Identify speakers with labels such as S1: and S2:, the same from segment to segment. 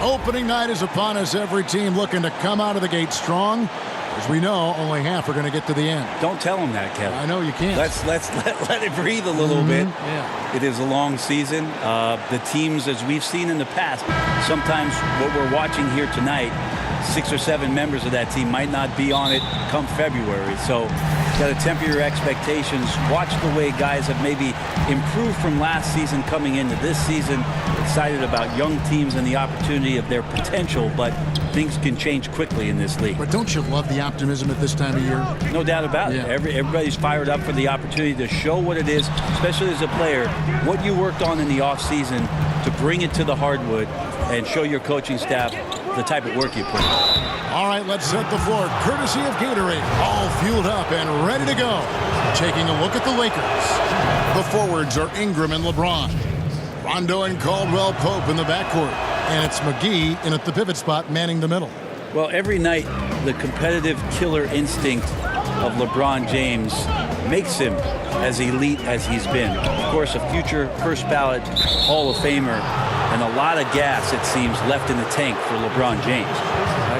S1: Opening night is upon us. Every team looking to come out of the gate strong. As we know, only half are going to get to the end.
S2: Don't tell them that, Kevin.
S1: I know you can't.
S2: Let it breathe a little bit.
S1: Yeah.
S2: It is a long season. The teams, as we've seen in the past, sometimes what we're watching here tonight, 6 or 7 members of that team might not be on it come February. So you got to temper your expectations. Watch the way guys have maybe improved from last season coming into this season. Excited about young teams and the opportunity of their potential, but things can change quickly in this league.
S1: But don't you love the optimism at this time of year?
S2: No doubt about it. Everybody's fired up for the opportunity to show what it is, especially as a player, what you worked on in the offseason to bring it to the hardwood and show your coaching staff the type of work you put in.
S1: All right, let's set the floor. Courtesy of Gatorade. All fueled up and ready to go. Taking a look at the Lakers. The forwards are Ingram and LeBron. Rondo and Caldwell Pope in the backcourt. And it's McGee in at the pivot spot, manning the middle.
S2: Well, every night, the competitive killer instinct of LeBron James makes him as elite as he's been. Of course, a future first ballot Hall of Famer, and a lot of gas, it seems, left in the tank for LeBron James.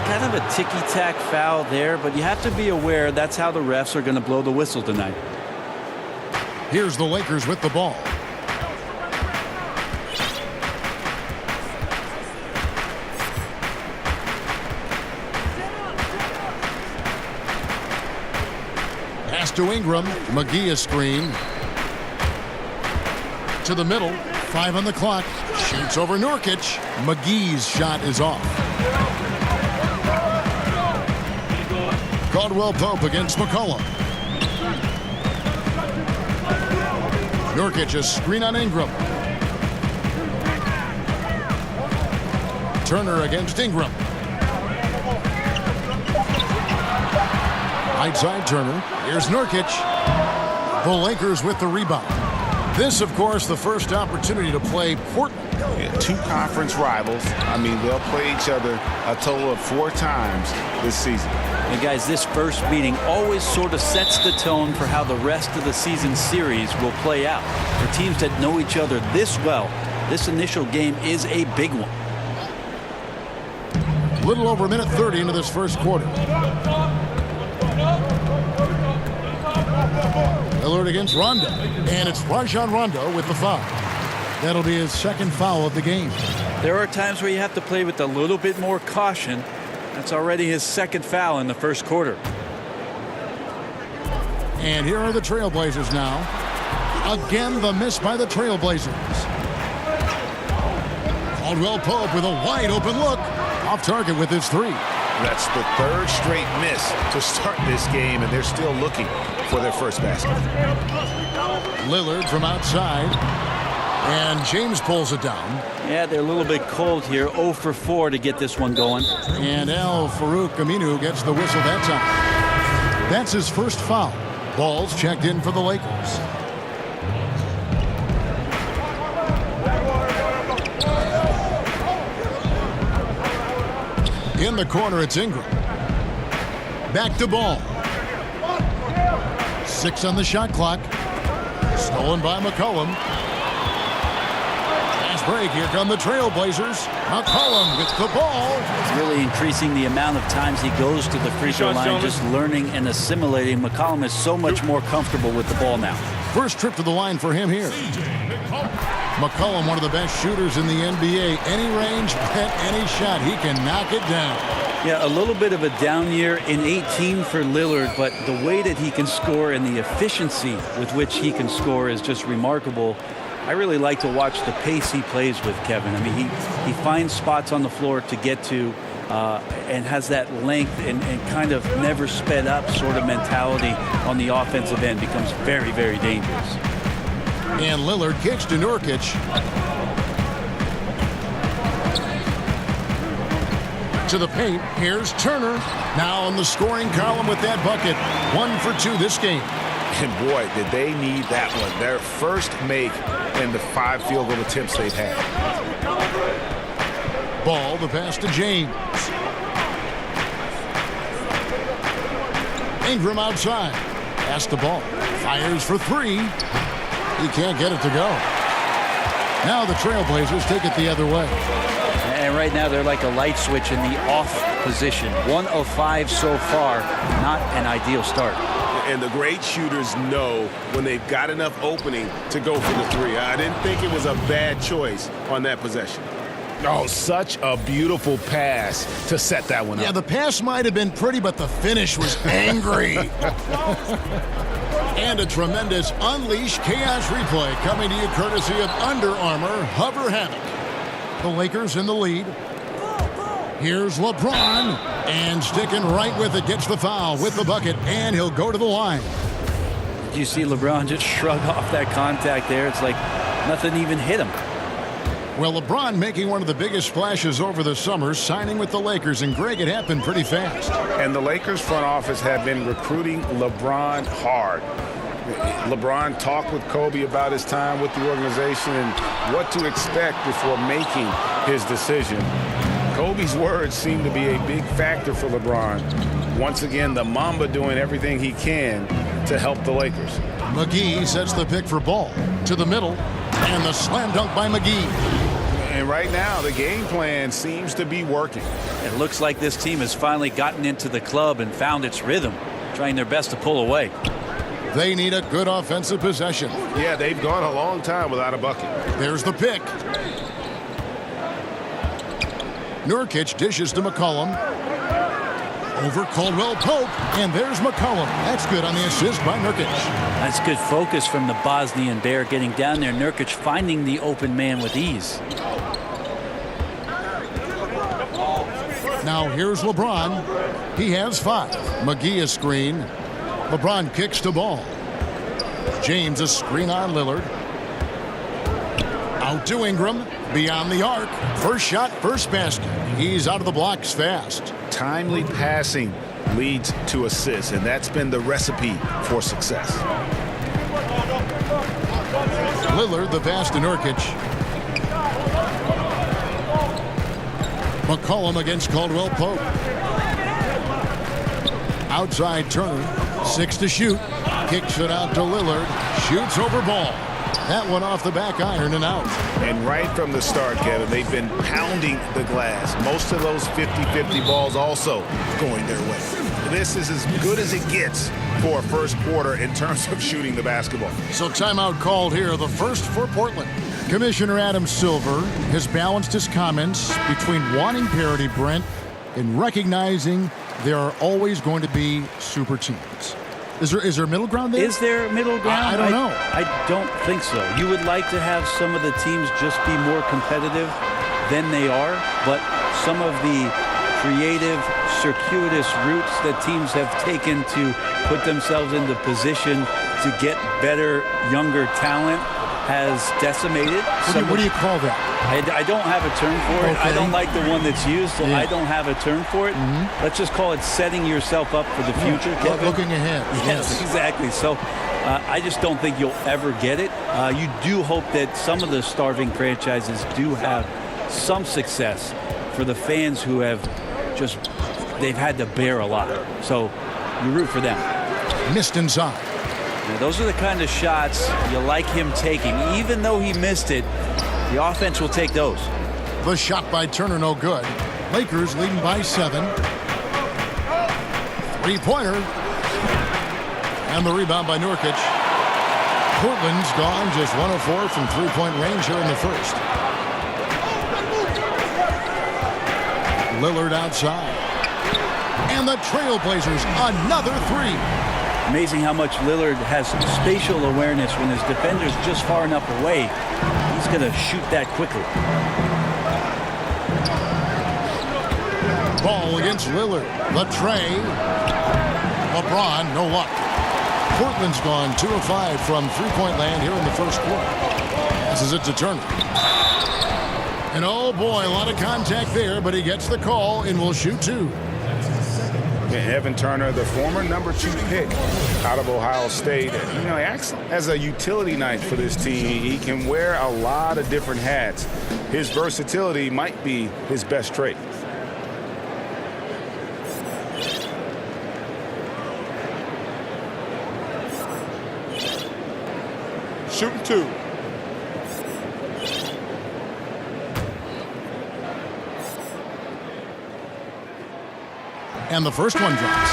S2: Kind of a ticky-tack foul there, but you have to be aware that's how the refs are going to blow the whistle tonight.
S1: Here's the Lakers with the ball. Pass to Ingram. McGee a screen. To the middle. 5 on the clock. Shoots over Nurkic. McGee's shot is off. Caldwell Pope against McCollum. Nurkic a screen on Ingram. Turner against Ingram. Right side Turner. Here's Nurkic. The Lakers with the rebound. This, of course, the first opportunity to play Portland.
S3: Yeah, 2 conference rivals. I mean, they'll play each other a total of 4 times this season.
S2: And guys, this first meeting always sort of sets the tone for how the rest of the season series will play out. For teams that know each other this well, this initial game is a big one.
S1: Little over a minute 30 into this first quarter. Lillard against Rondo. And it's Rajon Rondo with the foul. That'll be his second foul of the game.
S2: There are times where you have to play with a little bit more caution. That's already his second foul in the first quarter.
S1: And here are the Trailblazers now. Again, the miss by the Trailblazers. Caldwell Pope with a wide open look. Off target with his 3.
S3: That's the 3rd straight miss to start this game, and they're still looking for their first basket.
S1: Lillard from outside. And James pulls it down.
S2: Yeah, they're a little bit cold here. 0 for 4 to get this one going.
S1: And Al-Farouq Aminu gets the whistle that time. That's his first foul. Ball's checked in for the Lakers. In the corner, it's Ingram. Back to Ball. 6 on the shot clock. Stolen by McCollum. Fast break. Here come the Trailblazers. McCollum gets the ball.
S2: It's really increasing the amount of times he goes to the free throw line, just learning and assimilating. McCollum is so much more comfortable with the ball now.
S1: First trip to the line for him here. McCollum, one of the best shooters in the NBA. Any range, any shot, he can knock it down.
S2: Yeah, a little bit of a down year in 18 for Lillard, but the way that he can score and the efficiency with which he can score is just remarkable. I really like to watch the pace he plays with, Kevin. I mean, he finds spots on the floor to get to and has that length and kind of never sped up sort of mentality on the offensive end. Becomes very, very dangerous.
S1: And Lillard kicks to Nurkic. To the paint. Here's Turner. Now on the scoring column with that bucket. 1 for 2 this game.
S3: And boy, did they need that one. Their first make in the 5 field goal attempts they've had.
S1: Ball, the pass to James. Ingram outside. Pass the ball. Fires for 3. He can't get it to go. Now the Trailblazers take it the other way.
S2: And right now they're like a light switch in the off position. 1 of 5 so far. Not an ideal start.
S3: And the great shooters know when they've got enough opening to go for the three. I didn't think it was a bad choice on that possession. Oh, such a beautiful pass to set that one up.
S1: Yeah, the pass might have been pretty, but the finish was angry. And a tremendous Unleash Chaos replay coming to you courtesy of Under Armour Hover Havoc. The Lakers in the lead. Here's LeBron, and sticking right with it, gets the foul with the bucket, and he'll go to the line.
S2: Did you see LeBron just shrug off that contact there? It's like nothing even hit him.
S1: Well, LeBron making one of the biggest splashes over the summer, signing with the Lakers, and Greg, it happened pretty fast.
S3: And the Lakers front office have been recruiting LeBron hard. LeBron talked with Kobe about his time with the organization and what to expect before making his decision. Kobe's words seem to be a big factor for LeBron. Once again, the Mamba doing everything he can to help the Lakers.
S1: McGee sets the pick for Ball to the middle, and the slam dunk by McGee.
S3: And right now, the game plan seems to be working.
S2: It looks like this team has finally gotten into the club and found its rhythm, trying their best to pull away.
S1: They need a good offensive possession.
S3: Yeah, they've gone a long time without a bucket.
S1: There's the pick. Nurkic dishes to McCollum. Over Caldwell Pope, and there's McCollum. That's good on the assist by Nurkic.
S2: That's good focus from the Bosnian Bear getting down there. Nurkic finding the open man with ease.
S1: Now here's LeBron. He has 5. McGee a screen. LeBron kicks to Ball. James a screen on Lillard. Out to Ingram. Beyond the arc. First shot, first basket. He's out of the blocks fast.
S3: Timely passing leads to assists, and that's been the recipe for success.
S1: Lillard the pass to Nurkic. McCollum against Caldwell Pope. Outside Turner. 6 to shoot. Kicks it out to Lillard. Shoots over Ball. That one off the back iron and out.
S3: And right from the start, Kevin, they've been pounding the glass. Most of those 50-50 balls also going their way. This is as good as it gets for a first quarter in terms of shooting the basketball.
S1: So timeout called here, the first for Portland. Commissioner Adam Silver has balanced his comments between wanting parity, Brent, and recognizing there are always going to be super teams. Is there middle ground there?
S2: Is there middle ground?
S1: I don't know.
S2: I don't think so. You would like to have some of the teams just be more competitive than they are, but some of the creative, circuitous routes that teams have taken to put themselves into position to get better, younger talent has decimated.
S1: What do you call that?
S2: I don't have a term for it.
S1: Okay.
S2: I don't like the one that's used, so I don't have a term for it. Let's just call it setting yourself up for the future, Kevin.
S1: Looking ahead.
S2: Yes, exactly. So I just don't think you'll ever get it. You do hope that some of the starving franchises do have some success for the fans who have they've had to bear a lot. So you root for them.
S1: Missed inside.
S2: Now, those are the kind of shots you like him taking. Even though he missed it, the offense will take those.
S1: The shot by Turner, no good. Lakers leading by 7. Three-pointer. And the rebound by Nurkic. Portland's gone just 1 of 4 from three-point range here in the first. Lillard outside. And the Trailblazers, another 3.
S2: Amazing how much Lillard has spatial awareness when his defender's just far enough away. He's going to shoot that quickly.
S1: Ball against Lillard. The tray. LeBron, no luck. Portland's gone 2 of 5 from three-point land here in the first quarter. Passes it to Turner. And oh boy, a lot of contact there, but he gets the call and will shoot 2.
S3: Evan Turner, the former number 2 pick out of Ohio State. You know, acts as a utility knife for this team. He can wear a lot of different hats. His versatility might be his best trait. Shooting 2.
S1: And the first one drops.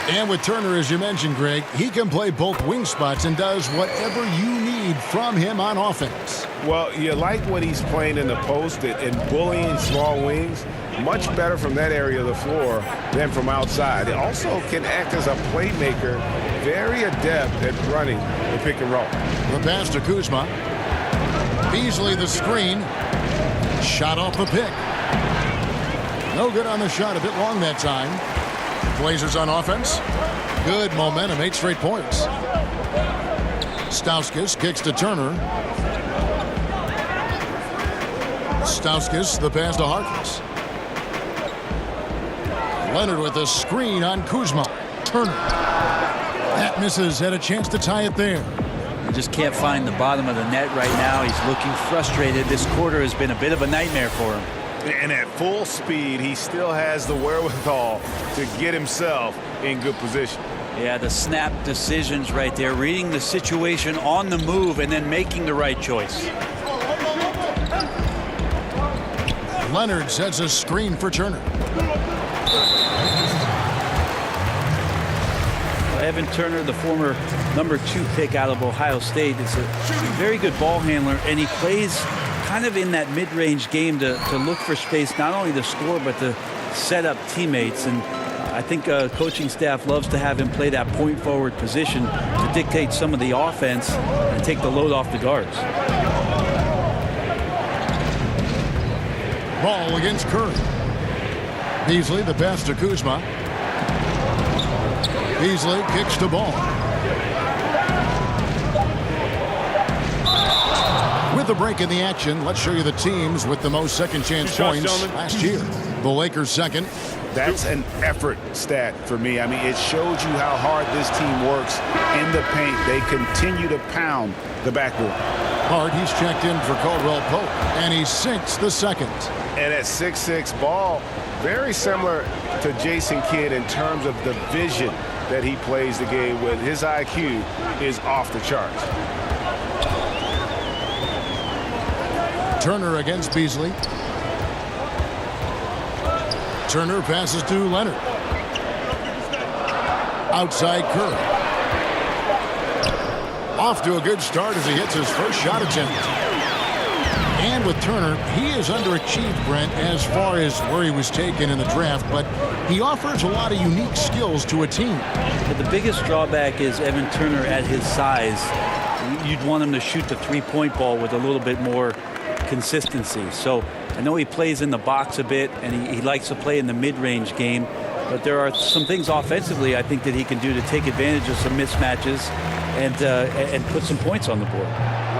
S1: And with Turner, as you mentioned, Greg, he can play both wing spots and does whatever you need from him on offense.
S3: Well, you like what he's playing in the post and bullying small wings. Much better from that area of the floor than from outside. It also can act as a playmaker, very adept at running the pick and roll.
S1: The pass to Kuzma. Beasley the screen. Shot off the pick. No good on the shot, a bit long that time. Blazers on offense. Good momentum, 8 straight points. Stauskas kicks to Turner. Stauskas, the pass to Harkless. Leonard with a screen on Kuzma. Turner. That misses, had a chance to tie it there.
S2: He just can't find the bottom of the net right now. He's looking frustrated. This quarter has been a bit of a nightmare for him.
S3: And at full speed, he still has the wherewithal to get himself in good position.
S2: Yeah, the snap decisions right there, reading the situation on the move and then making the right choice.
S1: Leonard sets a screen for Turner.
S2: Evan Turner, the former #2 pick out of Ohio State, is a very good ball handler, and he plays kind of in that mid-range game to look for space, not only to score, but to set up teammates. And I think coaching staff loves to have him play that point forward position to dictate some of the offense and take the load off the guards.
S1: Ball against Curry. Beasley, the pass to Kuzma. Beasley kicks to Ball. With the break in the action, let's show you the teams with the most second chance points last year. The Lakers second.
S3: That's an effort stat for me. I mean, it shows you how hard this team works in the paint. They continue to pound the backboard.
S1: Hard, he's checked in for Caldwell Pope, and he sinks the second.
S3: And at 6'6", Ball, very similar to Jason Kidd in terms of the vision that he plays the game with. His IQ is off the charts.
S1: Turner against Beasley. Turner passes to Leonard. Outside Curry. Off to a good start as he hits his first shot attempt. And with Turner, he is underachieved, Brent, as far as where he was taken in the draft, but he offers a lot of unique skills to a team.
S2: But the biggest drawback is Evan Turner at his size. You'd want him to shoot the three-point ball with a little bit more consistency. So I know he plays in the box a bit, and he likes to play in the mid-range game, but there are some things offensively I think that he can do to take advantage of some mismatches and put some points on the board.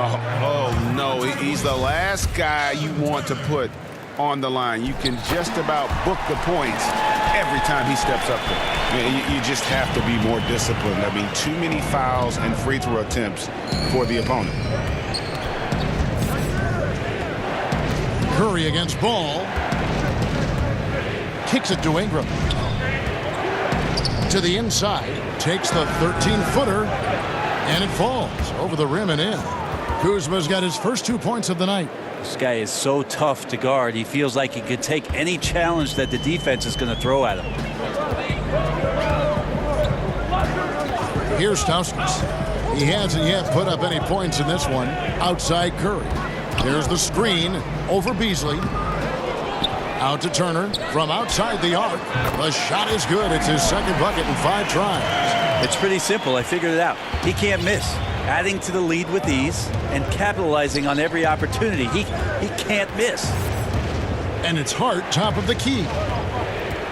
S3: Oh, no, he's the last guy you want to put on the line. You can just about book the points every time he steps up there. You just have to be more disciplined. I mean, too many fouls and free throw attempts for the opponent.
S1: Curry against Ball. Kicks it to Ingram. To the inside. Takes the 13-footer. And it falls over the rim and in. Kuzma's got his first 2 points of the night.
S2: This guy is so tough to guard. He feels like he could take any challenge that the defense is going to throw at him.
S1: Here's Stauskas. He hasn't yet put up any points in this one. Outside Curry. There's the screen over Beasley. Out to Turner from outside the arc. The shot is good. It's his second bucket in 5 tries.
S2: It's pretty simple. I figured it out. He can't miss. Adding to the lead with ease and capitalizing on every opportunity. He can't miss.
S1: And it's Hart top of the key.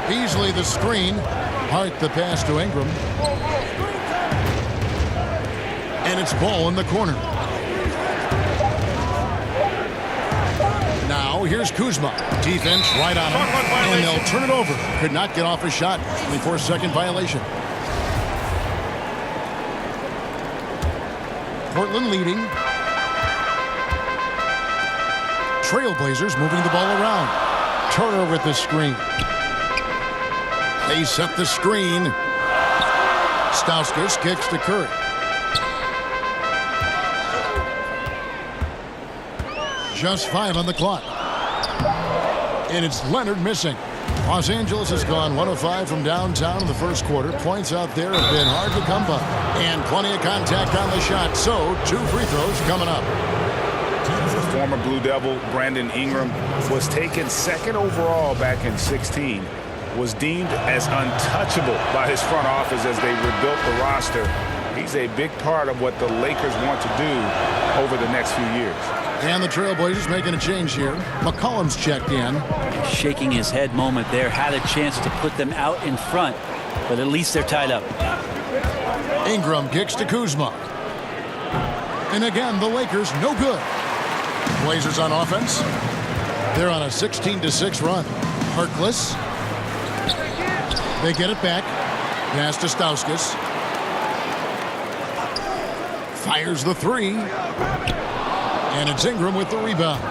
S1: Beasley the screen. Hart the pass to Ingram. And it's Ball in the corner. Now here's Kuzma. Defense right on him. And they'll turn it over. Could not get off a shot. 24-second violation. Portland leading. Trailblazers moving the ball around. Turner with the screen. They set the screen. Stauskas kicks to Curry. Just 5 on the clock. And it's Leonard missing. Los Angeles has gone 1 of 5 from downtown in the first quarter. Points out there have been hard to come by. And plenty of contact on the shot. So 2 free throws coming up.
S3: Former Blue Devil Brandon Ingram was taken second overall back in 16. Was deemed as untouchable by his front office as they rebuilt the roster. He's a big part of what the Lakers want to do over the next few years.
S1: And the Trailblazers making a change here. McCollum's checked in.
S2: Shaking his head moment there. Had a chance to put them out in front, but at least they're tied up.
S1: Ingram kicks to Kuzma. And again, the Lakers no good. Blazers on offense. They're on a 16-6 run. Harkless. They get it back. Pass to Stauskas. Fires the 3. And it's Ingram with the rebound.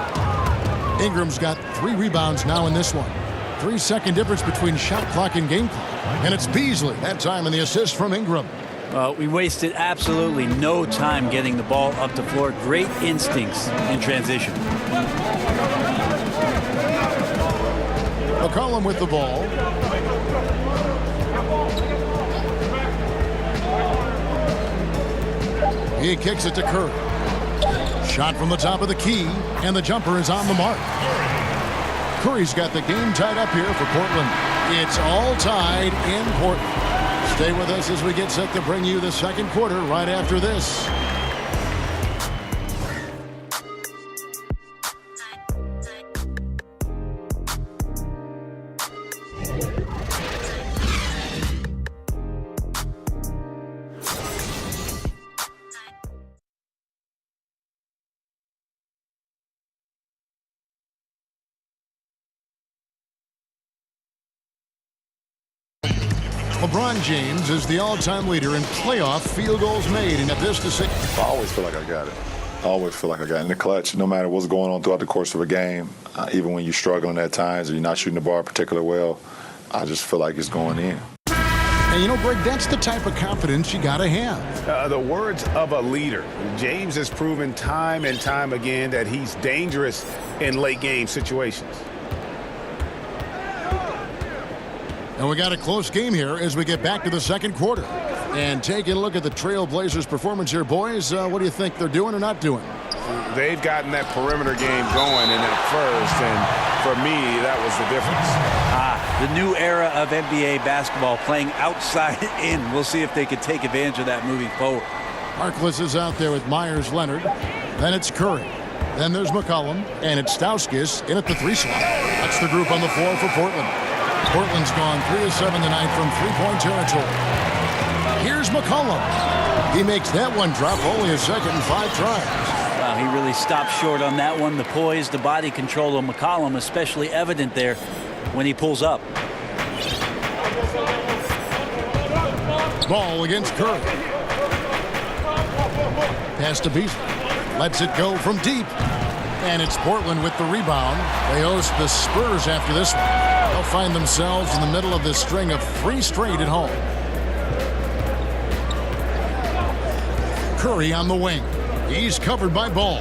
S1: Ingram's got 3 rebounds now in this one. 3-second difference between shot clock and game clock. And it's Beasley that time in the assist from Ingram.
S2: We wasted absolutely no time getting the ball up the floor. Great instincts in transition.
S1: McCollum with the ball. He kicks it to Curry. Shot from the top of the key, and the jumper is on the mark. Curry's got the game tied up here for Portland. It's all tied in Portland. Stay with us as we get set to bring you the second quarter right after this. LeBron James is the all-time leader in playoff field goals made, and at this to 6.
S4: I always feel like I got it. I always feel like I got it in the clutch, no matter what's going on throughout the course of a game. Even when you're struggling at times or you're not shooting the ball particularly well, I just feel like it's going in.
S1: And you know, Greg, that's the type of confidence you got to have.
S3: The words of a leader. James has proven time and time again that he's dangerous in late game situations.
S1: And we got a close game here as we get back to the second quarter. And taking a look at the Trailblazers' performance here, boys, what do you think they're doing or not doing?
S3: They've gotten that perimeter game going in that first, and for me, that was the difference.
S2: The new era of NBA basketball, playing outside in. We'll see if they can take advantage of that moving forward.
S1: Harkless is out there with Myers-Leonard. Then it's Curry. Then there's McCollum, and it's Stauskas in at the 3 slot. That's the group on the floor for Portland. Portland's gone 3 of 7 tonight from three-point territory. Here's McCollum. He makes that one drop, only a second and 5 tries.
S2: Wow, he really stopped short on that one. The poise, the body control of McCollum, especially evident there when he pulls up.
S1: Ball against Curry. Pass to Beasley. Lets it go from deep. And it's Portland with the rebound. They host the Spurs after this one. They'll find themselves in the middle of this string of 3 straight at home. Curry on the wing. He's covered by Ball.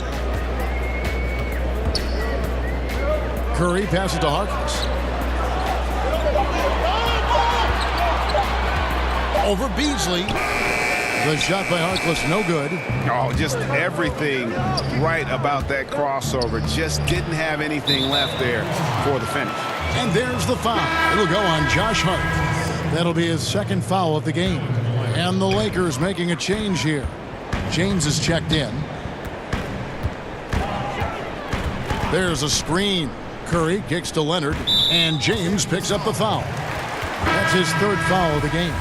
S1: Curry passes to Harkless. Over Beasley. The shot by Harkless, no good.
S3: Oh, just everything right about that crossover. Just didn't have anything left there for the finish.
S1: And there's the foul. It'll go on Josh Hart. That'll be his second foul of the game. And the Lakers making a change here. James is checked in. There's a screen. Curry kicks to Leonard, and James picks up the foul. That's his 3rd foul of the game.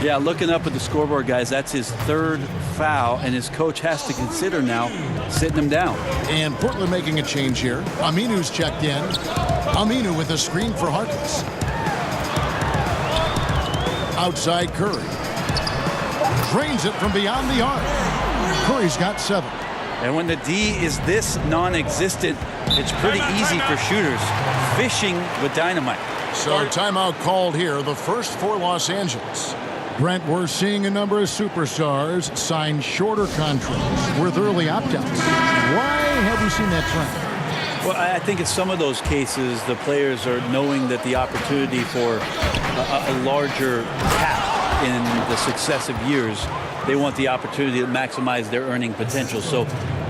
S2: Yeah, looking up at the scoreboard, guys, that's his 3rd foul, and his coach has to consider now sitting him down.
S1: And Portland making a change here. Aminu's checked in. Aminu with a screen for Harkless. Outside Curry. Drains it from beyond the arc. Curry's got 7.
S2: And when the D is this non-existent, it's pretty easy for shooters. Fishing with dynamite.
S1: So timeout called here, the first for Los Angeles. Brent, we're seeing a number of superstars sign shorter contracts with early opt-outs. Why have we seen that trend?
S2: Well, I think in some of those cases, the players are knowing that the opportunity for a larger cap in the successive years, they want the opportunity to maximize their earning potential. So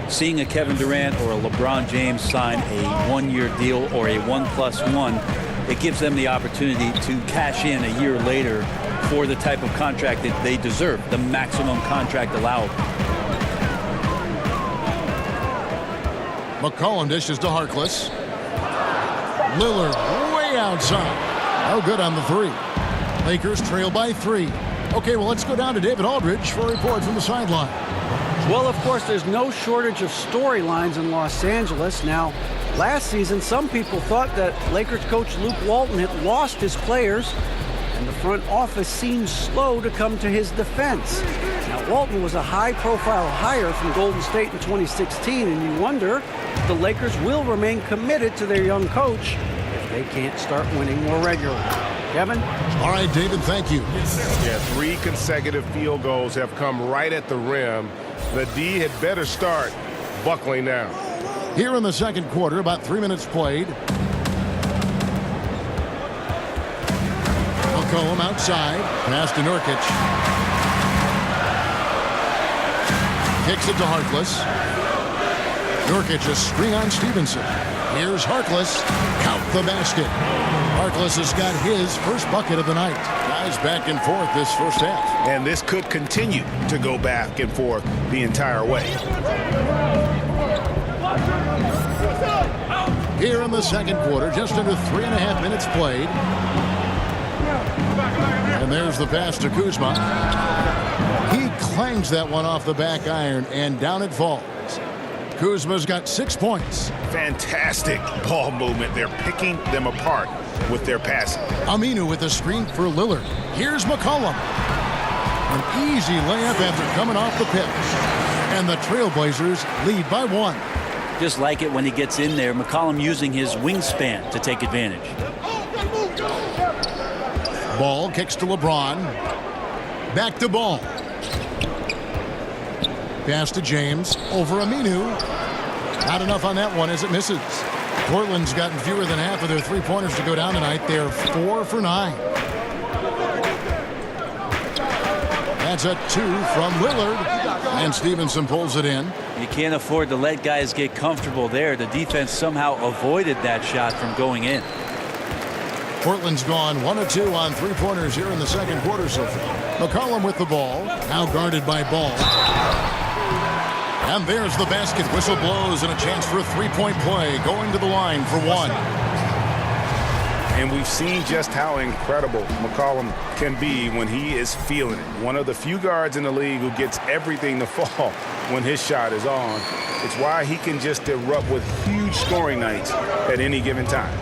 S2: seeing a Kevin Durant or a LeBron James sign a one-year deal or a 1+1, it gives them the opportunity to cash in a year later for the type of contract that they deserve, the maximum contract allowable.
S1: McCollum dishes to Harkless. Lillard way outside. No good on the three. Lakers trail by 3. Okay, well, let's go down to David Aldridge for a report from the sideline.
S5: Well, of course, there's no shortage of storylines in Los Angeles. Now, last season, some people thought that Lakers coach Luke Walton had lost his players, and the front office seemed slow to come to his defense. Now, Walton was a high-profile hire from Golden State in 2016, and you wonder if the Lakers will remain committed to their young coach if they can't start winning more regularly. Kevin?
S1: All right, David, thank you.
S3: Yeah, 3 consecutive field goals have come right at the rim. The D had better start buckling down.
S1: Here in the second quarter, about 3 minutes played. McCollum outside. Pass to Nurkic. Kicks it to Harkless. Nurkic a screen on Stevenson. Here's Harkless. Count the basket. Harkless has got his first bucket of the night. Guys back and forth this first half.
S3: And this could continue to go back and forth the entire way.
S1: Here in the second quarter, just under 3.5 minutes played. And there's the pass to Kuzma. He clangs that one off the back iron, and down it falls. Kuzma's got 6 points.
S3: Fantastic ball movement. They're picking them apart with their passing.
S1: Aminu with a screen for Lillard. Here's McCollum. An easy layup after coming off the pitch. And the Trailblazers lead by 1.
S2: Just like it when he gets in there, McCollum using his wingspan to take advantage.
S1: Ball kicks to LeBron. Back to Ball. Pass to James. Over Aminu. Not enough on that one as it misses. Portland's gotten fewer than half of their three-pointers to go down tonight. They're 4 for 9. That's a 2 from Lillard. And Stevenson pulls it in.
S2: You can't afford to let guys get comfortable there. The defense somehow avoided that shot from going in.
S1: Portland's gone 1 of 2 on three-pointers here in the second quarter so far. McCollum with the ball. Now guarded by Ball. And there's the basket. Whistle blows and a chance for a three-point play. Going to the line for 1.
S3: And we've seen just how incredible McCollum can be when he is feeling it. One of the few guards in the league who gets everything to fall when his shot is on. It's why he can just erupt with huge scoring nights at any given time.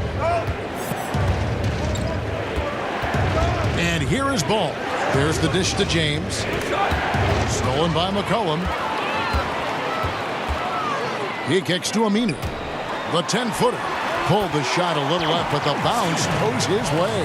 S1: And here is Ball. There's the dish to James. Stolen by McCollum. He kicks to Aminu. The 10-footer. Pulled the shot a little up, but the bounce goes his way.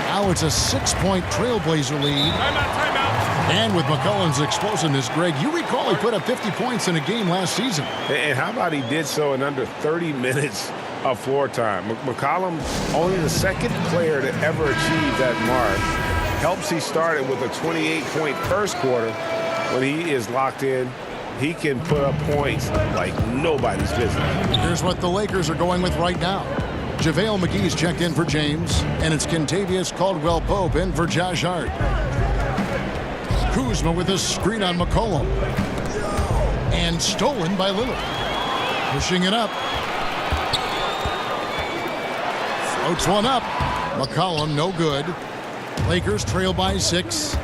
S1: Now it's a 6-point Trailblazer lead. Timeout. And with McCollum's explosiveness, Greg, you recall he put up 50 points in a game last season.
S3: And how about he did so in under 30 minutes of floor time? McCollum, only the second player to ever achieve that mark. Helps he started with a 28-point first quarter. When he is locked in, he can put up points like nobody's business.
S1: Here's what the Lakers are going with right now. JaVale McGee's checked in for James, and it's Kentavious Caldwell-Pope in for Josh Hart. Kuzma with a screen on McCollum. And stolen by Lillard. Pushing it up. Floats one up. McCollum, no good. Lakers trail by 6.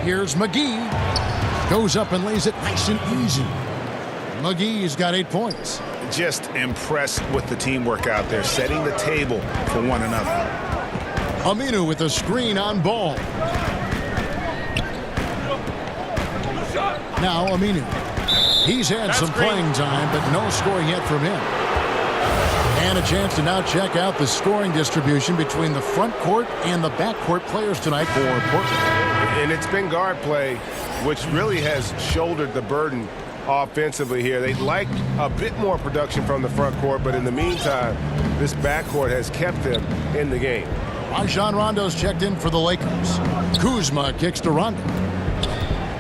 S1: Here's McGee. Goes up and lays it nice and easy. McGee's got 8 points.
S3: Just impressed with the teamwork out there, setting the table for one another.
S1: Aminu with a screen on Ball. Now Aminu. He's had some playing time, but no scoring yet from him. And a chance to now check out the scoring distribution between the front court and the back court players tonight for Portland.
S3: And it's been guard play, which really has shouldered the burden offensively here. They'd like a bit more production from the front court, but in the meantime, this backcourt has kept them in the game.
S1: Rajon Rondo's checked in for the Lakers. Kuzma kicks to Rondo.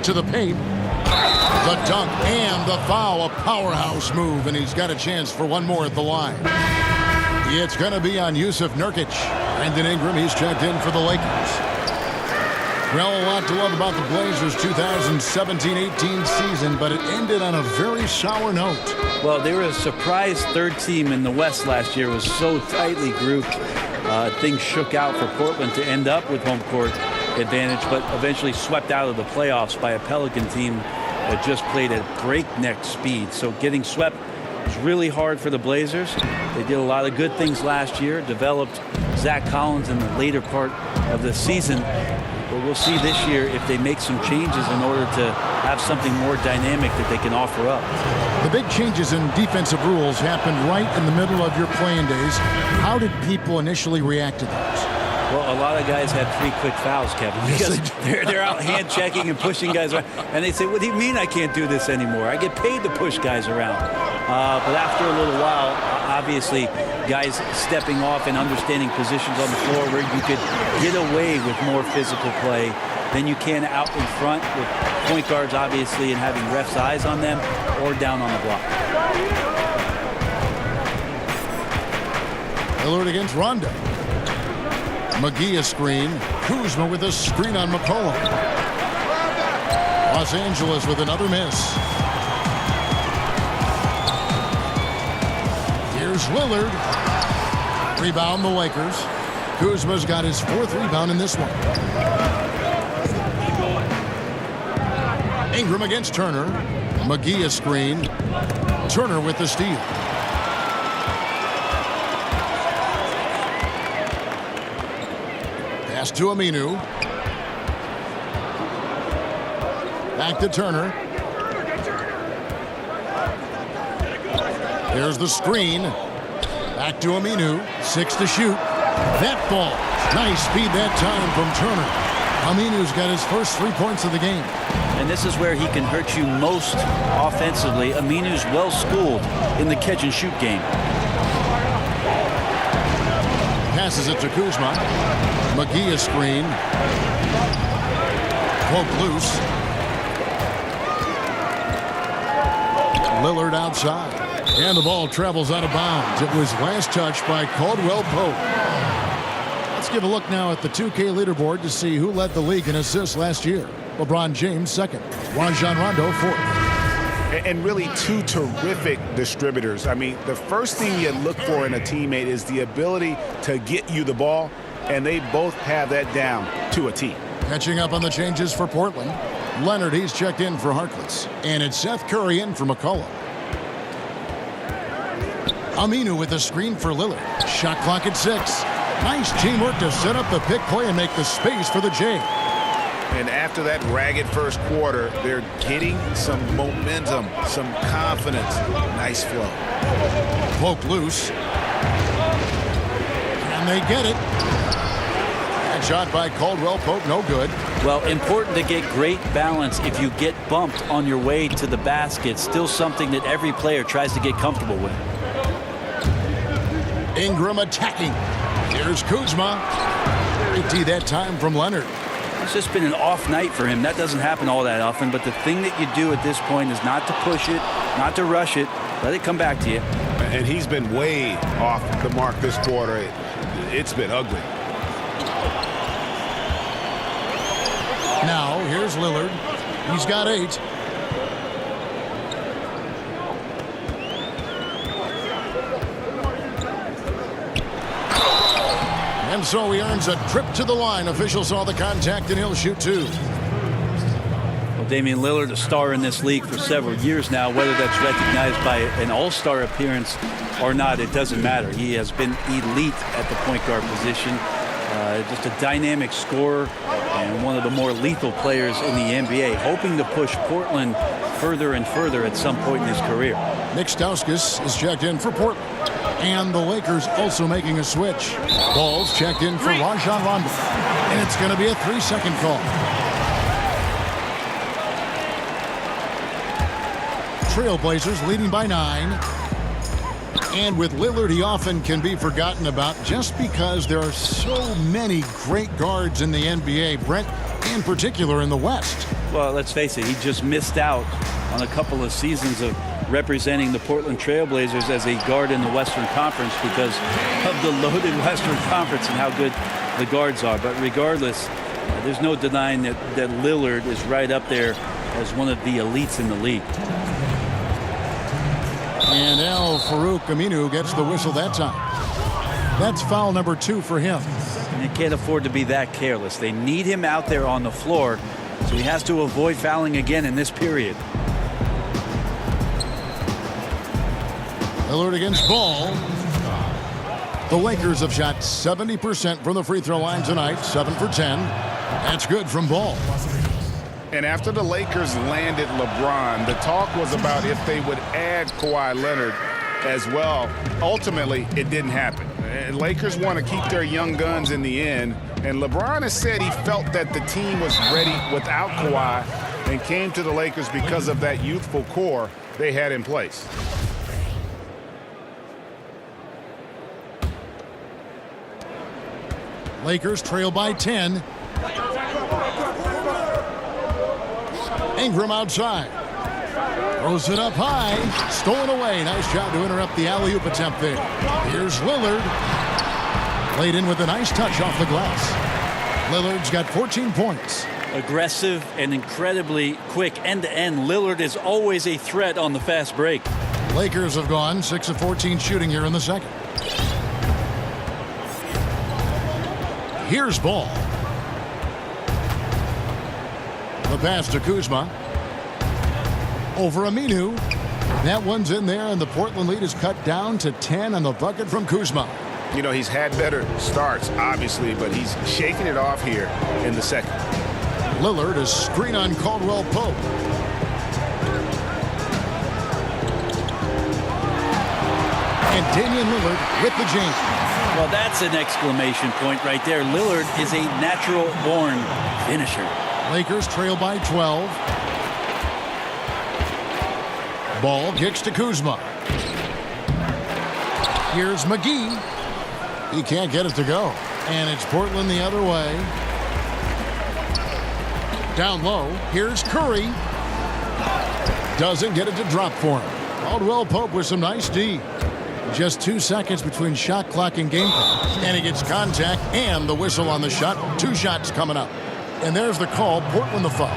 S1: To the paint. The dunk and the foul. A powerhouse move, and he's got a chance for one more at the line. It's going to be on Yusuf Nurkic. Brandon Ingram, he's checked in for the Lakers. Well, a lot to love about the Blazers' 2017-18 season, but it ended on a very sour note.
S2: Well, they were a surprise third team in the West last year. It was so tightly grouped. Things shook out for Portland to end up with home court advantage, but eventually swept out of the playoffs by a Pelican team that just played at breakneck speed. So getting swept was really hard for the Blazers. They did a lot of good things last year, developed Zach Collins in the later part of the season. But we'll see this year if they make some changes in order to have something more dynamic that they can offer up.
S1: The big changes in defensive rules happened right in the middle of your playing days. How did people initially react to those?
S2: Well, a lot of guys had 3 quick fouls, Kevin, because they're out hand checking and pushing guys around. And they say, what do you mean I can't do this anymore? I get paid to push guys around. But after a little while, obviously, guys stepping off and understanding positions on the floor where you could get away with more physical play than you can out in front with point guards, obviously, and having refs' eyes on them or down on the block.
S1: Lillard against Rondo. McGee a screen. Kuzma with a screen on McCollum. Los Angeles with another miss. Here's Lillard. Rebound the Lakers. Kuzma's got his 4th rebound in this one. Ingram against Turner. McGee a screen. Turner with the steal. Pass to Aminu. Back to Turner. There's the screen. Back to Aminu. 6 to shoot. That ball. Nice speed that time from Turner. Aminu's got his first 3 points of the game.
S2: And this is where he can hurt you most offensively. Aminu's well schooled in the catch and shoot game.
S1: Passes it to Kuzma. McGee a screen. Poke loose. Lillard outside. And the ball travels out of bounds. It was last touched by Caldwell Pope. Let's give a look now at the 2K leaderboard to see who led the league in assists last year. LeBron James, 2nd. Rajon Rondo, 4th.
S3: And really 2 terrific distributors. I mean, the first thing you look for in a teammate is the ability to get you the ball, and they both have that down to a T.
S1: Catching up on the changes for Portland. Leonard, he's checked in for Harkless. And it's Seth Curry in for McCollum. Aminu with a screen for Lillard. Shot clock at 6. Nice teamwork to set up the pick play and make the space for the J.
S3: And after that ragged first quarter, they're getting some momentum, some confidence. Nice flow.
S1: Poke loose. And they get it. That shot by Caldwell Pope, no good.
S2: Well, important to get great balance if you get bumped on your way to the basket. Still something that every player tries to get comfortable with.
S1: Ingram attacking. Here's Kuzma. 50 that time from Leonard.
S2: It's just been an off night for him. That doesn't happen all that often, but the thing that you do at this point is not to push it, not to rush it. Let it come back to you.
S3: And he's been way off the mark this quarter. It's been ugly.
S1: Now, here's Lillard. He's got 8. And so he earns a trip to the line. Officials saw the contact, and he'll shoot 2.
S2: Well, Damian Lillard, a star in this league for several years now. Whether that's recognized by an all-star appearance or not, it doesn't matter. He has been elite at the point guard position. Just a dynamic scorer and one of the more lethal players in the NBA, hoping to push Portland further and further at some point in his career.
S1: Nick Stauskas is checked in for Portland. And the Lakers also making a switch. Ball's checked in for Rajon Rondo. And it's going to be a 3-second call. Trailblazers leading by 9. And with Lillard, he often can be forgotten about just because there are so many great guards in the NBA, Brent, in particular in the West.
S2: Well, let's face it, he just missed out on a couple of seasons of representing the Portland Trailblazers as a guard in the Western Conference because of the loaded Western Conference and how good the guards are. But regardless, there's no denying that Lillard is right up there as one of the elites in the league.
S1: And Al-Farouq Aminu gets the whistle that time. That's foul number 2 for him.
S2: And they can't afford to be that careless. They need him out there on the floor, so he has to avoid fouling again in this period.
S1: Lillard against Ball. The Lakers have shot 70% from the free throw line tonight, 7 for 10. That's good from Ball.
S3: And after the Lakers landed LeBron, the talk was about if they would add Kawhi Leonard as well. Ultimately, it didn't happen. Lakers want to keep their young guns in the end. And LeBron has said he felt that the team was ready without Kawhi and came to the Lakers because of that youthful core they had in place.
S1: Lakers trail by 10. Ingram outside. Throws it up high. Stolen away. Nice job to interrupt the alley-oop attempt there. Here's Lillard. Played in with a nice touch off the glass. Lillard's got 14 points.
S2: Aggressive and incredibly quick end-to-end. Lillard is always a threat on the fast break.
S1: Lakers have gone 6 of 14 shooting here in the second. Here's Ball. The pass to Kuzma. Over Aminu. That one's in there, and the Portland lead is cut down to 10 on the bucket from Kuzma.
S3: You know, he's had better starts, obviously, but he's shaking it off here in the second.
S1: Lillard is screen on Caldwell Pope. And Damian Lillard with the jam.
S2: Well, that's an exclamation point right there. Lillard is a natural-born finisher.
S1: Lakers trail by 12. Ball kicks to Kuzma. Here's McGee. He can't get it to go. And it's Portland the other way. Down low. Here's Curry. Doesn't get it to drop for him. Caldwell Pope with some nice D. Just 2 seconds between shot clock and game clock. And he gets contact and the whistle on the shot. 2 shots coming up. And there's the call. Portland the foul.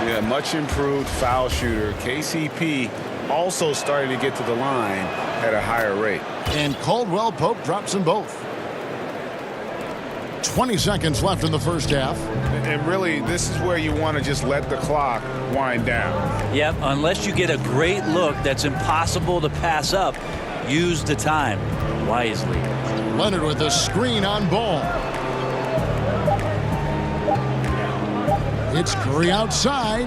S3: Yeah, much improved foul shooter. KCP also starting to get to the line at a higher rate.
S1: And Caldwell Pope drops them both. 20 seconds left in the first half.
S3: And really, this is where you want to just let the clock wind down.
S2: Yep, unless you get a great look that's impossible to pass up, use the time wisely.
S1: Leonard with a screen on Ball. It's Curry outside.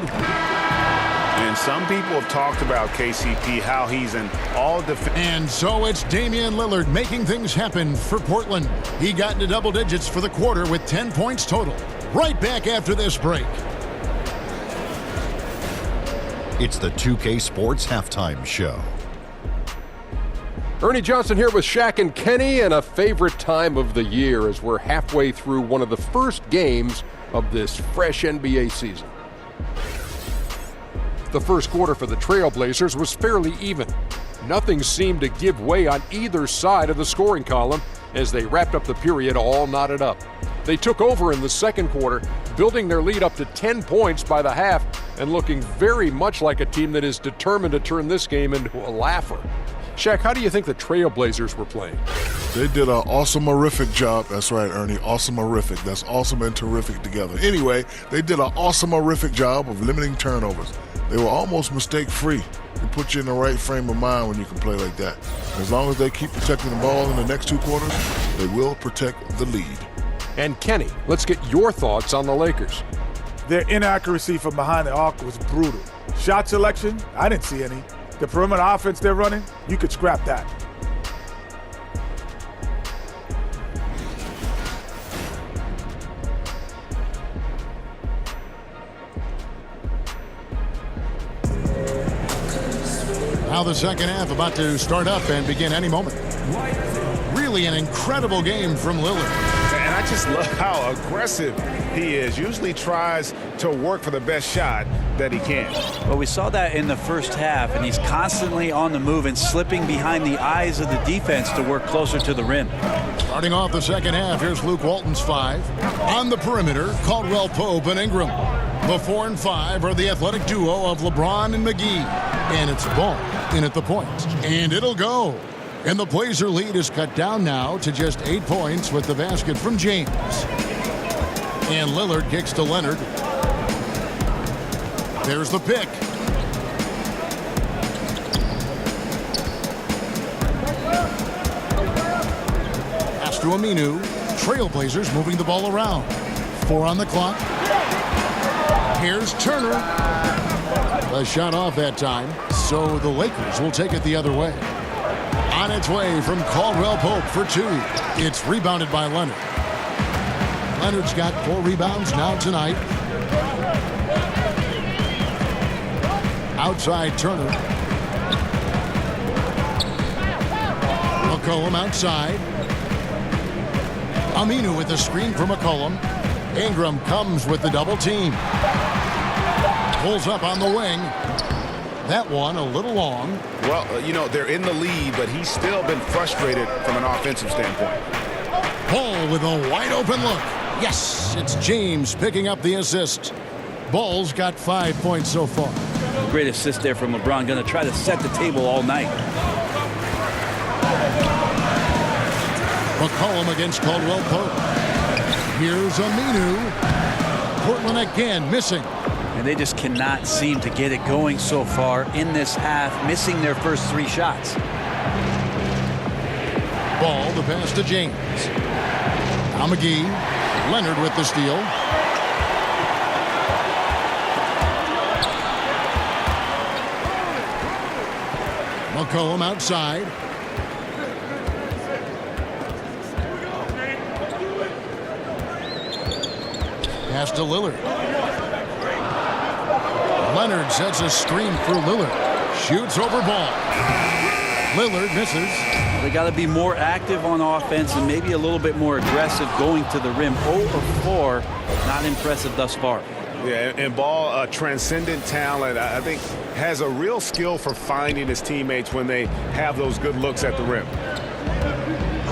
S3: And some people have talked about KCP, how he's an all-defense.
S1: And so it's Damian Lillard making things happen for Portland. He got into double digits for the quarter with 10 points total. Right back after this break.
S6: It's the 2K Sports Halftime Show.
S7: Ernie Johnson here with Shaq and Kenny, and a favorite time of the year as we're halfway through one of the first games of this fresh NBA season. The first quarter for the Trailblazers was fairly even. Nothing seemed to give way on either side of the scoring column as they wrapped up the period all knotted up. They took over in the second quarter, building their lead up to 10 points by the half and looking very much like a team that is determined to turn this game into a laugher. Shaq, how do you think the Trailblazers were playing?
S8: They did an awesome-orific job. That's right, Ernie. Awesome-orific. That's awesome and terrific together. Anyway, they did an awesome-orific job of limiting turnovers. They were almost mistake-free. It puts you in the right frame of mind when you can play like that. As long as they keep protecting the ball in the next 2 quarters, they will protect the lead.
S7: And Kenny, let's get your thoughts on the Lakers.
S9: Their inaccuracy from behind the arc was brutal. Shot selection, I didn't see any. The perimeter offense they're running, you could scrap that.
S1: Now the second half about to start up and begin any moment. Really an incredible game from Lillard.
S3: And I just love how aggressive he is. Usually tries to work for the best shot that he can.
S2: Well, we saw that in the first half, and he's constantly on the move and slipping behind the eyes of the defense to work closer to the rim.
S1: Starting off the second half, here's Luke Walton's 5. On the perimeter, Caldwell Pope and Ingram. The 4 and 5 are the athletic duo of LeBron and McGee. And it's Ball in at the point. And it'll go. And the Blazer lead is cut down now to just 8 points with the basket from James. And Lillard kicks to Leonard. There's the pick. Pass to Aminu. Trailblazers moving the ball around. 4 on the clock. Here's Turner. A shot off that time, so the Lakers will take it the other way. On its way from Caldwell Pope for 2. It's rebounded by Leonard. Leonard's got 4 rebounds now tonight. Outside Turner. McCollum outside. Aminu with the screen for McCollum. Ingram comes with the double team. Pulls up on the wing. That one a little long.
S3: Well, you know, they're in the lead, but he's still been frustrated from an offensive standpoint.
S1: Ball with a wide open look. Yes, it's James picking up the assist. Ball's got 5 points so far.
S2: Great assist there from LeBron. Going to try to set the table all night.
S1: McCollum against Caldwell Pope. Here's Aminu. Portland again missing.
S2: And they just cannot seem to get it going so far in this half, missing their first 3 shots.
S1: Ball, the pass to James. Now McGee. Leonard with the steal. McCollum outside. Pass to Lillard. Leonard sets a screen for Lillard. Shoots over Ball. Lillard misses.
S2: They got to be more active on offense and maybe a little bit more aggressive going to the rim. 0 of 4, not impressive thus far.
S3: Yeah, and Ball, a transcendent talent, I think, has a real skill for finding his teammates when they have those good looks at the rim.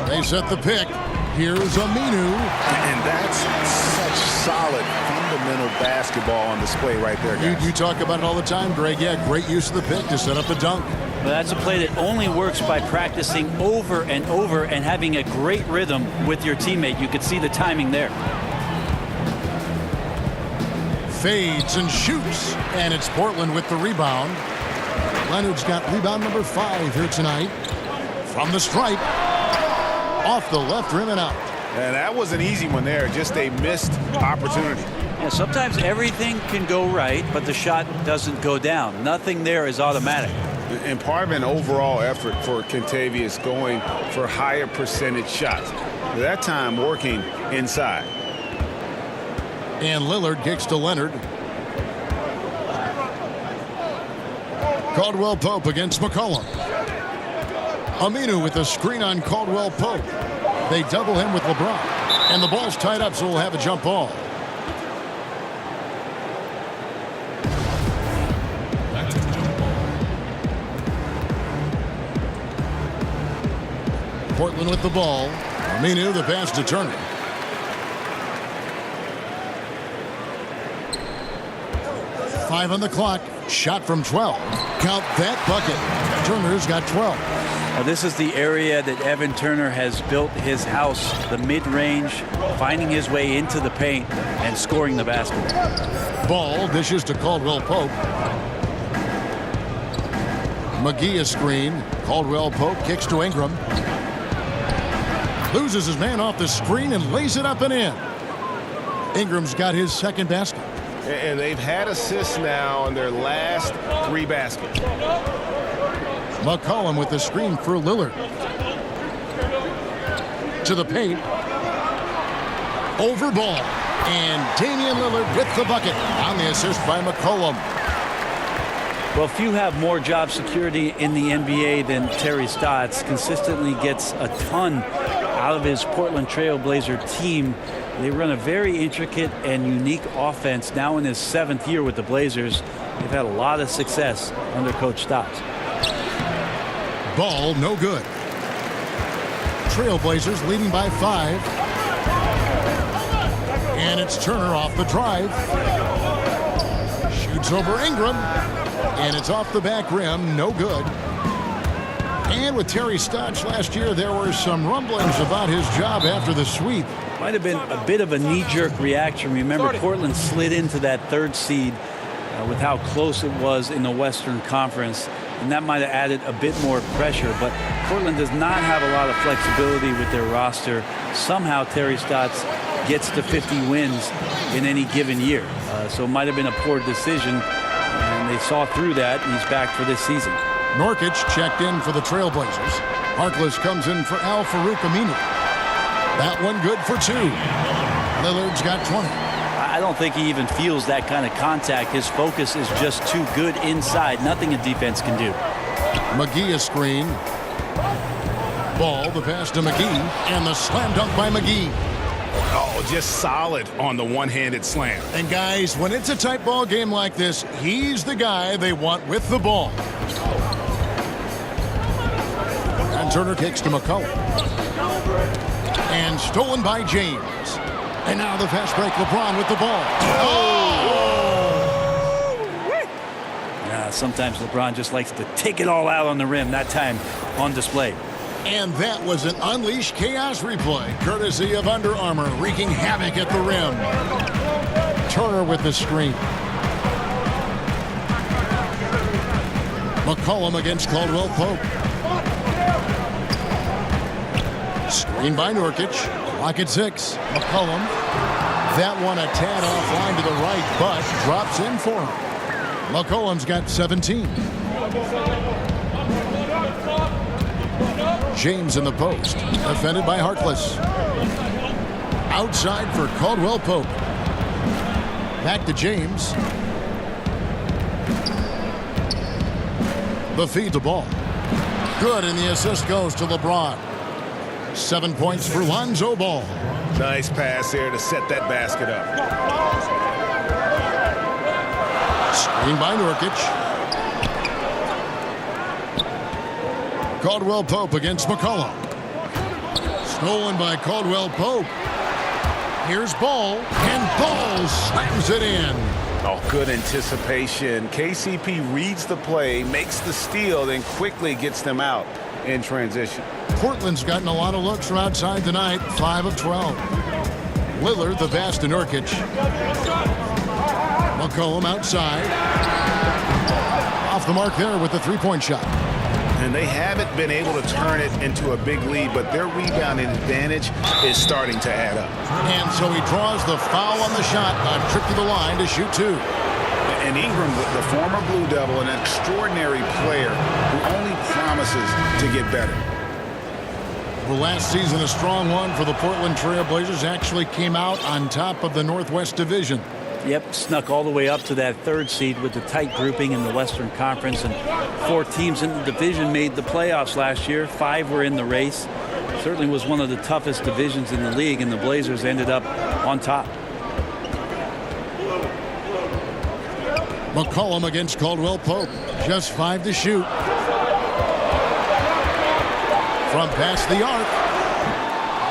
S1: They set the pick. Here's Aminu.
S3: And that's such solid, fundamental basketball on display right there, guys.
S1: You talk about it all the time, Greg. Yeah, great use of the pick to set up the dunk.
S2: But that's a play that only works by practicing over and over and having a great rhythm with your teammate. You could see the timing there.
S1: Fades and shoots, and it's Portland with the rebound. Leonard's got rebound number 5 here tonight. From the stripe, off the left rim and out.
S3: And that was an easy one there, just a missed opportunity.
S2: Yeah, sometimes everything can go right, but the shot doesn't go down. Nothing there is automatic.
S3: And part of an overall effort for Kentavious going for higher percentage shots. That time working inside.
S1: And Lillard kicks to Leonard. Caldwell Pope against McCollum. Aminu with a screen on Caldwell Pope. They double him with LeBron. And the ball's tied up, so we'll have a jump ball. Portland with the ball. Aminu, the pass to Turner. Five on the clock. Shot from 12. Count that bucket. Turner's got 12.
S2: Now this is the area that Evan Turner has built his house, the mid-range, finding his way into the paint and scoring the basket.
S1: Ball dishes to Caldwell Pope. McGee a screen. Caldwell Pope kicks to Ingram. Loses his man off the screen and lays it up and in. Ingram's got his second basket.
S3: And they've had assists now on their last 3 baskets.
S1: McCollum with the screen for Lillard. To the paint. Over Ball. And Damian Lillard with the bucket on the assist by McCollum.
S2: Well, few have more job security in the NBA than Terry Stotts. Consistently gets a ton out of his Portland Trail Blazer team. They run a very intricate and unique offense. Now in his 7th year with the Blazers, they've had a lot of success under Coach Stotts.
S1: Ball no good. Trailblazers leading by 5. And it's Turner off the drive. Shoots over Ingram. And it's off the back rim, no good. And with Terry Stotts last year, there were some rumblings about his job after the sweep.
S2: Might have been a bit of a knee-jerk reaction. Remember, Portland slid into that 3rd seed with how close it was in the Western Conference, and that might have added a bit more pressure. But Portland does not have a lot of flexibility with their roster. Somehow Terry Stotts gets to 50 wins in any given year. So it might have been a poor decision, and they saw through that, and he's back for this season.
S1: Norkic checked in for the Trailblazers. Harkless comes in for Al Farouk Aminu. That one good for 2. Lillard's got 20.
S2: I don't think he even feels that kind of contact. His focus is just too good inside. Nothing a defense can do.
S1: McGee a screen. Ball, the pass to McGee, and the slam dunk by McGee.
S3: Oh, just solid on the one-handed slam.
S1: And guys, when it's a tight ball game like this, he's the guy they want with the ball. And Turner kicks to McCollum. And stolen by James. And now the fast break, LeBron with the ball.
S2: Yeah, sometimes LeBron just likes to take it all out on the rim. That time on display.
S1: And that was an Unleash Chaos replay, courtesy of Under Armour, wreaking havoc at the rim. Turner with the screen. McCollum against Caldwell Pope. Screen by Nurkic. Clock at 6. McCollum. That one a tad offline to the right, but drops in for him. McCollum's got 17. James in the post. Defended by Harkless. Outside for Caldwell Pope. Back to James. The feed to ball. Good, and the assist goes to LeBron. 7 points for Lonzo Ball.
S3: Nice pass there to set that basket up.
S1: Screen by Nurkic. Caldwell Pope against McCollum. Stolen by Caldwell Pope. Here's Ball, and Ball slams it in.
S3: Oh, good anticipation. KCP reads the play, makes the steal, then quickly gets them out in transition.
S1: Portland's gotten a lot of looks from outside tonight, 5 of 12. Lillard, the pass to Nurkic. McCollum outside. Off the mark there with the three-point shot.
S3: And they haven't been able to turn it into a big lead, but their rebounding advantage is starting to add up.
S1: And so he draws the foul on the shot, a trip to the line to shoot 2.
S3: And Ingram, the former Blue Devil, an extraordinary player who only promises to get better.
S1: Well, last season, a strong one for the Portland Trail Blazers, actually came out on top of the Northwest Division.
S2: Yep, snuck all the way up to that 3rd seed with the tight grouping in the Western Conference, and 4 teams in the division made the playoffs last year. 5 were in the race. Certainly was one of the toughest divisions in the league, and the Blazers ended up on top.
S1: McCollum against Caldwell Pope. Just 5 to shoot. From past the arc.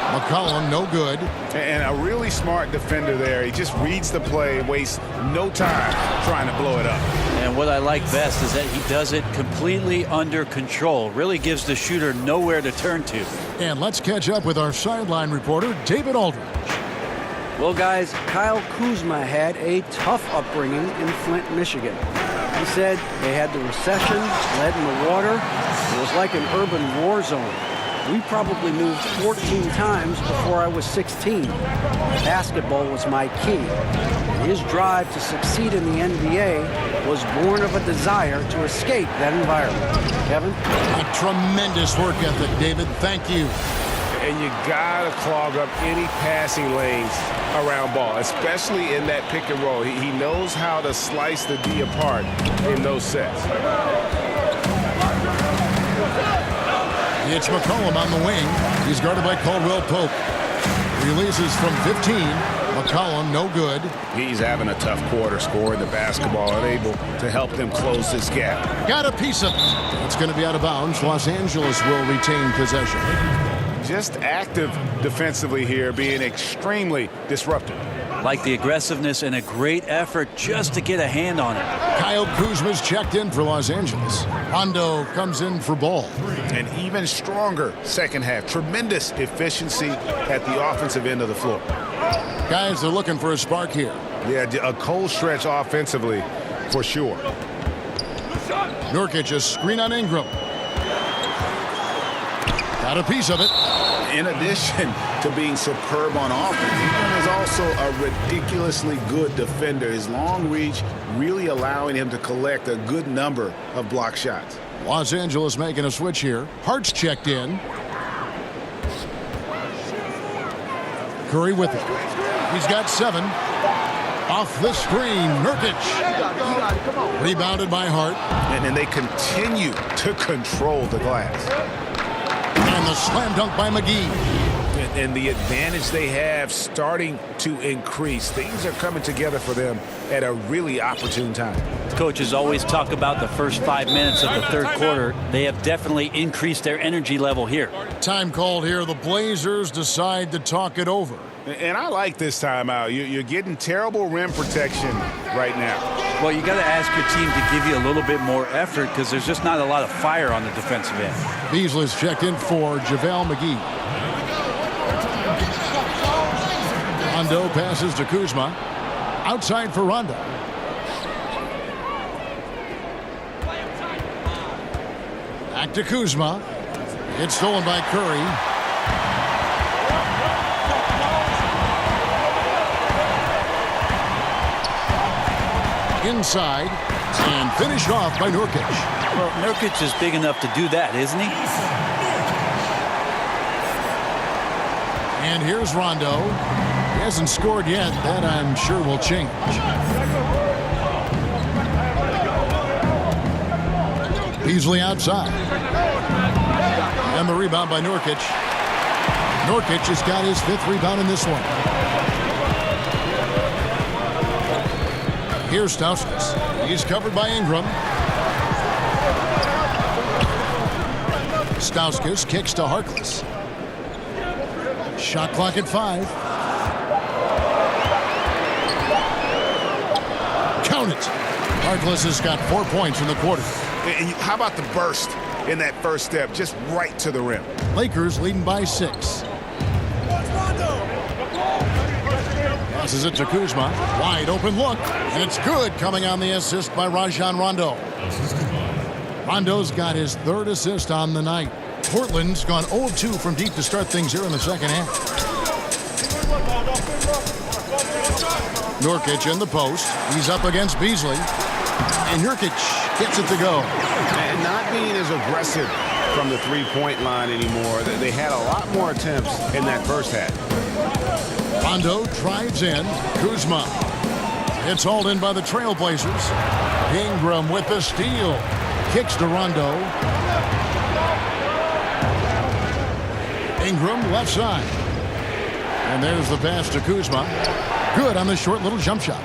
S1: McCollum, no good.
S3: And a really smart defender there. He just reads the play, wastes no time trying to blow it up.
S2: And what I like best is that he does it completely under control. Really gives the shooter nowhere to turn to.
S1: And let's catch up with our sideline reporter, David Aldridge.
S5: Well, guys, Kyle Kuzma had a tough upbringing in Flint, Michigan. He said they had the recession, lead in the water. It was like an urban war zone. We probably moved 14 times before I was 16. Basketball was my key. And his drive to succeed in the NBA was born of a desire to escape that environment. Kevin?
S1: A tremendous work ethic, David. Thank you.
S3: And you got to clog up any passing lanes around ball, especially in that pick and roll. He knows how to slice the D apart in those sets.
S1: It's McCollum on the wing. He's guarded by Caldwell Pope. Releases from 15. McCollum, no good.
S3: He's having a tough quarter scoring the basketball, unable to help them close this gap.
S1: Got a piece of it. It's going to be out of bounds. Los Angeles will retain possession.
S3: Just active defensively here, being extremely disruptive.
S2: Like the aggressiveness and a great effort just to get a hand on it.
S1: Kyle Kuzma's checked in for Los Angeles. Rondo comes in for Ball.
S3: An even stronger second half. Tremendous efficiency at the offensive end of the floor.
S1: Guys, they're looking for a spark here.
S3: Yeah, a cold stretch offensively for sure.
S1: Nurkic, a screen on Ingram. Got a piece of it.
S3: In addition to being superb on offense, Ingram is also a ridiculously good defender. His long reach really allowing him to collect a good number of block shots.
S1: Los Angeles making a switch here. Hart's checked in. Curry with it. He's got 7. Off the screen, Nurkic. Rebounded by Hart.
S3: And they continue to control the glass.
S1: And the slam dunk by McGee.
S3: And the advantage they have starting to increase. Things are coming together for them at a really opportune time.
S2: Coaches always talk about the first 5 minutes of the third quarter. They have definitely increased their energy level here.
S1: Time called here. The Blazers decide to talk it over.
S3: And I like this timeout. You're getting terrible rim protection right now.
S2: Well, you got to ask your team to give you a little bit more effort because there's just not a lot of fire on the defensive end.
S1: Beasley's checked in for JaVale McGee. Rondo passes to Kuzma. Outside for Rondo. Back to Kuzma. It's stolen by Curry. Inside and finished off by Nurkic.
S2: Well, Nurkic is big enough to do that, isn't he?
S1: And here's Rondo. He hasn't scored yet. That, I'm sure, will change. Beasley outside. And the rebound by Nurkic. Nurkic has got his 5th rebound in this one. Here's Stauskas. He's covered by Ingram. Stauskas kicks to Harkless. Shot clock at 5. Count it. Harkless has got 4 points in the quarter.
S3: And how about the burst in that first step, just right to the rim?
S1: Lakers leading by 6. Passes it to Kuzma. Wide open look. And it's good, coming on the assist by Rajon Rondo. Rondo's got his 3rd assist on the night. Portland's gone 0-2 from deep to start things here in the second half. Nurkic in the post. He's up against Beasley. And Nurkic gets it to go.
S3: And not being as aggressive from the three-point line anymore. They had a lot more attempts in that first half.
S1: Rondo drives in. Kuzma. It's hauled in by the Trailblazers. Ingram with the steal. Kicks to Rondo. Ingram left side. And there's the pass to Kuzma. Good on the short little jump shot.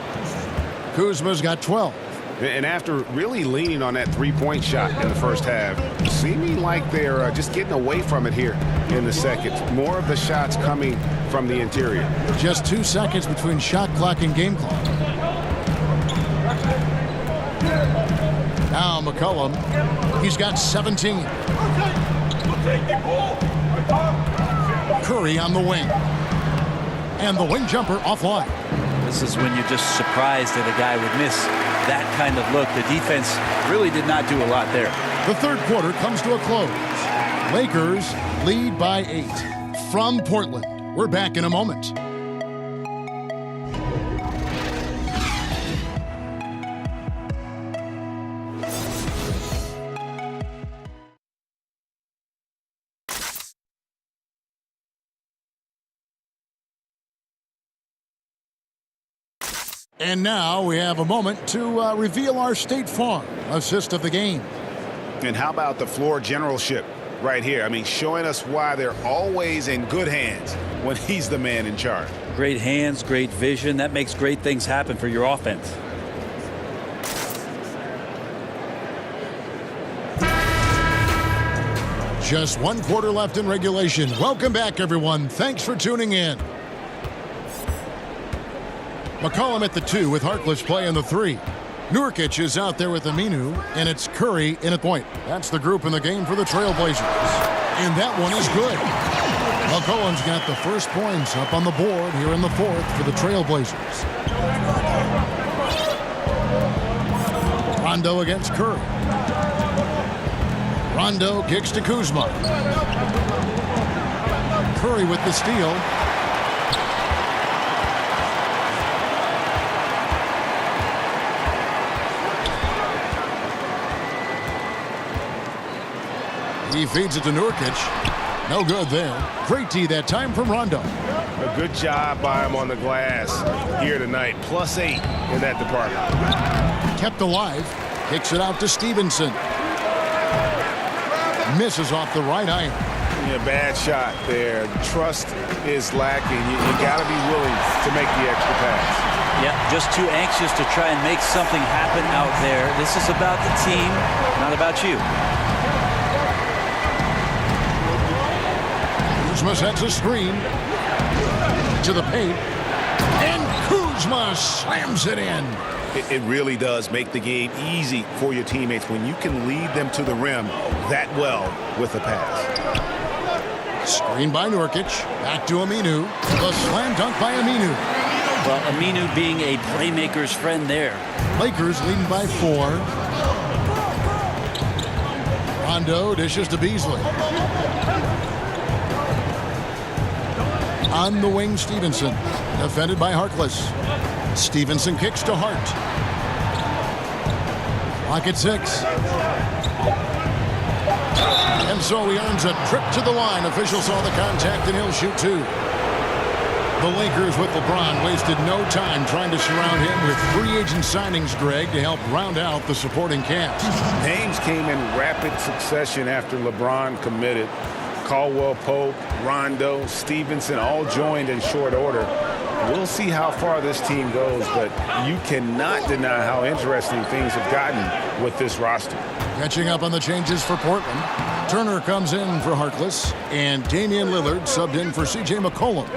S1: Kuzma's got 12.
S3: And after really leaning on that three-point shot in the first half, seeming like they're just getting away from it here in the second. More of the shots coming from the interior.
S1: Just 2 seconds between shot clock and game clock. Now McCollum, he's got 17. Curry on the wing. And the wing jumper offline.
S2: This is when you're just surprised that a guy would miss that kind of look. The defense really did not do a lot there.
S1: The third quarter comes to a close. Lakers lead by 8. From Portland, we're back in a moment. And now we have a moment to reveal our State Farm assist of the game.
S3: And how about the floor generalship right here? I mean, showing us why they're always in good hands when he's the man in charge.
S2: Great hands, great vision. That makes great things happen for your offense.
S1: Just 1 quarter left in regulation. Welcome back, everyone. Thanks for tuning in. McCollum at the 2 with Harkless playing the 3. Nurkic is out there with Aminu, and it's Curry in at point. That's the group in the game for the Trailblazers. And that one is good. McCollum's got the first points up on the board here in the 4th for the Trailblazers. Rondo against Curry. Rondo kicks to Kuzma. Curry with the steal. He feeds it to Nurkic. No good there. Great D that time from Rondo.
S3: A good job by him on the glass here tonight. +8 in that department.
S1: Kept alive. Kicks it out to Stevenson. Misses off the right iron.
S3: Yeah, bad shot there. Trust is lacking. You got to be willing to make the extra pass.
S2: Yeah, just too anxious to try and make something happen out there. This is about the team, not about you.
S1: Kuzma sets a screen to the paint, and Kuzma slams it in.
S3: It really does make the game easy for your teammates when you can lead them to the rim that well with a pass.
S1: Screen by Nurkic. Back to Aminu. The slam dunk by Aminu.
S2: Well, Aminu being a playmaker's friend there.
S1: Lakers leading by 4. Rondo dishes to Beasley. On the wing, Stevenson. Defended by Harkless. Stevenson kicks to Hart. Clock at 6. And so he earns a trip to the line. Official saw the contact and he'll shoot 2. The Lakers with LeBron wasted no time trying to surround him with free agent signings, Greg, to help round out the supporting cast.
S3: Names came in rapid succession after LeBron committed. Caldwell Pope, Rondo, Stevenson all joined in short order. We'll see how far this team goes, but you cannot deny how interesting things have gotten with this roster.
S1: Catching up on the changes for Portland. Turner comes in for Harkless, and Damian Lillard subbed in for C.J. McCollum.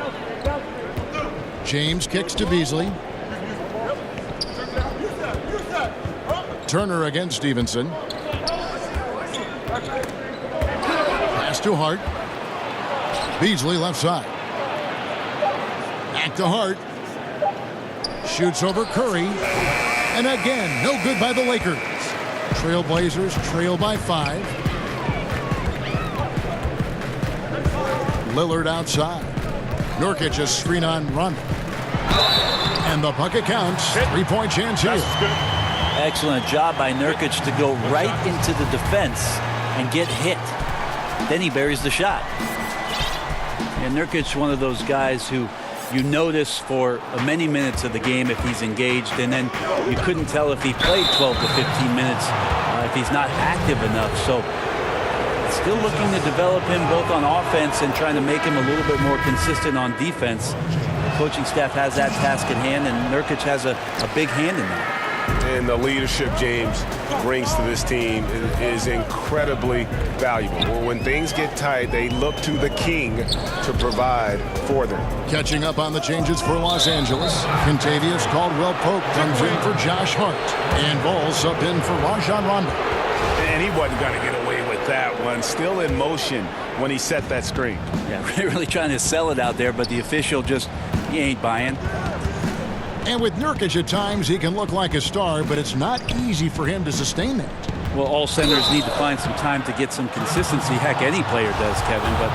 S1: James kicks to Beasley. Turner against Stevenson. Pass to Hart. Beasley left side. Back to Hart. Shoots over Curry. And again, no good by the Lakers. Trailblazers trail by 5. Lillard outside. Nurkic a screen on Rondo. And the bucket counts. 3-point chance here.
S2: Excellent job by Nurkic to go right into the defense and get hit. Then he buries the shot. And Nurkic, one of those guys who you notice for many minutes of the game if he's engaged, and then you couldn't tell if he played 12 to 15 minutes if he's not active enough. So still looking to develop him both on offense and trying to make him a little bit more consistent on defense. The coaching staff has that task in hand, and Nurkic has a big hand in that.
S3: And the leadership James brings to this team is incredibly valuable. When things get tight, they look to the king to provide for them.
S1: Catching up on the changes for Los Angeles, Contavious Caldwell-Pope comes in for Josh Hart, and Ball subbed in for Rajon Rondo.
S3: And he wasn't going to get away with that one. Still in motion when he set that screen.
S2: Yeah, really trying to sell it out there, but the official just, he ain't buying.
S1: And with Nurkic at times, he can look like a star, but it's not easy for him to sustain that.
S2: Well, all centers need to find some time to get some consistency. Heck, any player does, Kevin. But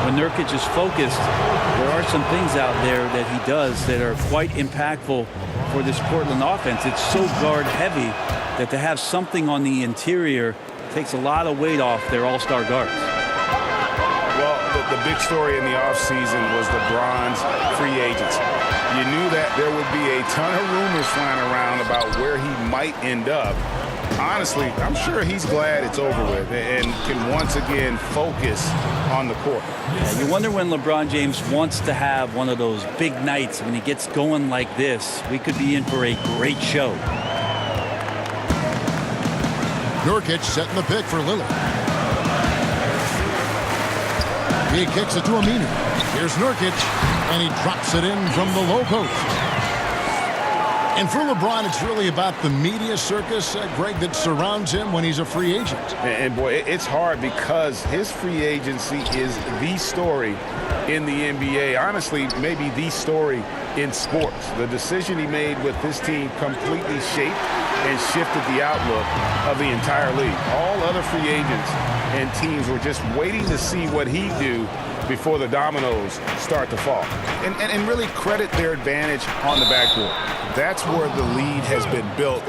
S2: when Nurkic is focused, there are some things out there that he does that are quite impactful for this Portland offense. It's so guard heavy that to have something on the interior takes a lot of weight off their all-star guards.
S3: Well, the big story in the offseason was LeBron's free agency. You knew that there would be a ton of rumors flying around about where he might end up. Honestly, I'm sure he's glad it's over with and can once again focus on the court.
S2: Yeah, you wonder when LeBron James wants to have one of those big nights when he gets going like this. We could be in for a great show.
S1: Nurkic setting the pick for Lillard. He kicks it to Aminu. Here's Nurkic, and he drops it in from the low post. And for LeBron, it's really about the media circus, Greg, that surrounds him when he's a free agent.
S3: And boy, it's hard because his free agency is the story in the NBA. Honestly, maybe the story in sports. The decision he made with this team completely shaped and shifted the outlook of the entire league. All other free agents and teams were just waiting to see what he'd do before the dominoes start to fall. And really credit their advantage on the backcourt. That's where the lead has been built,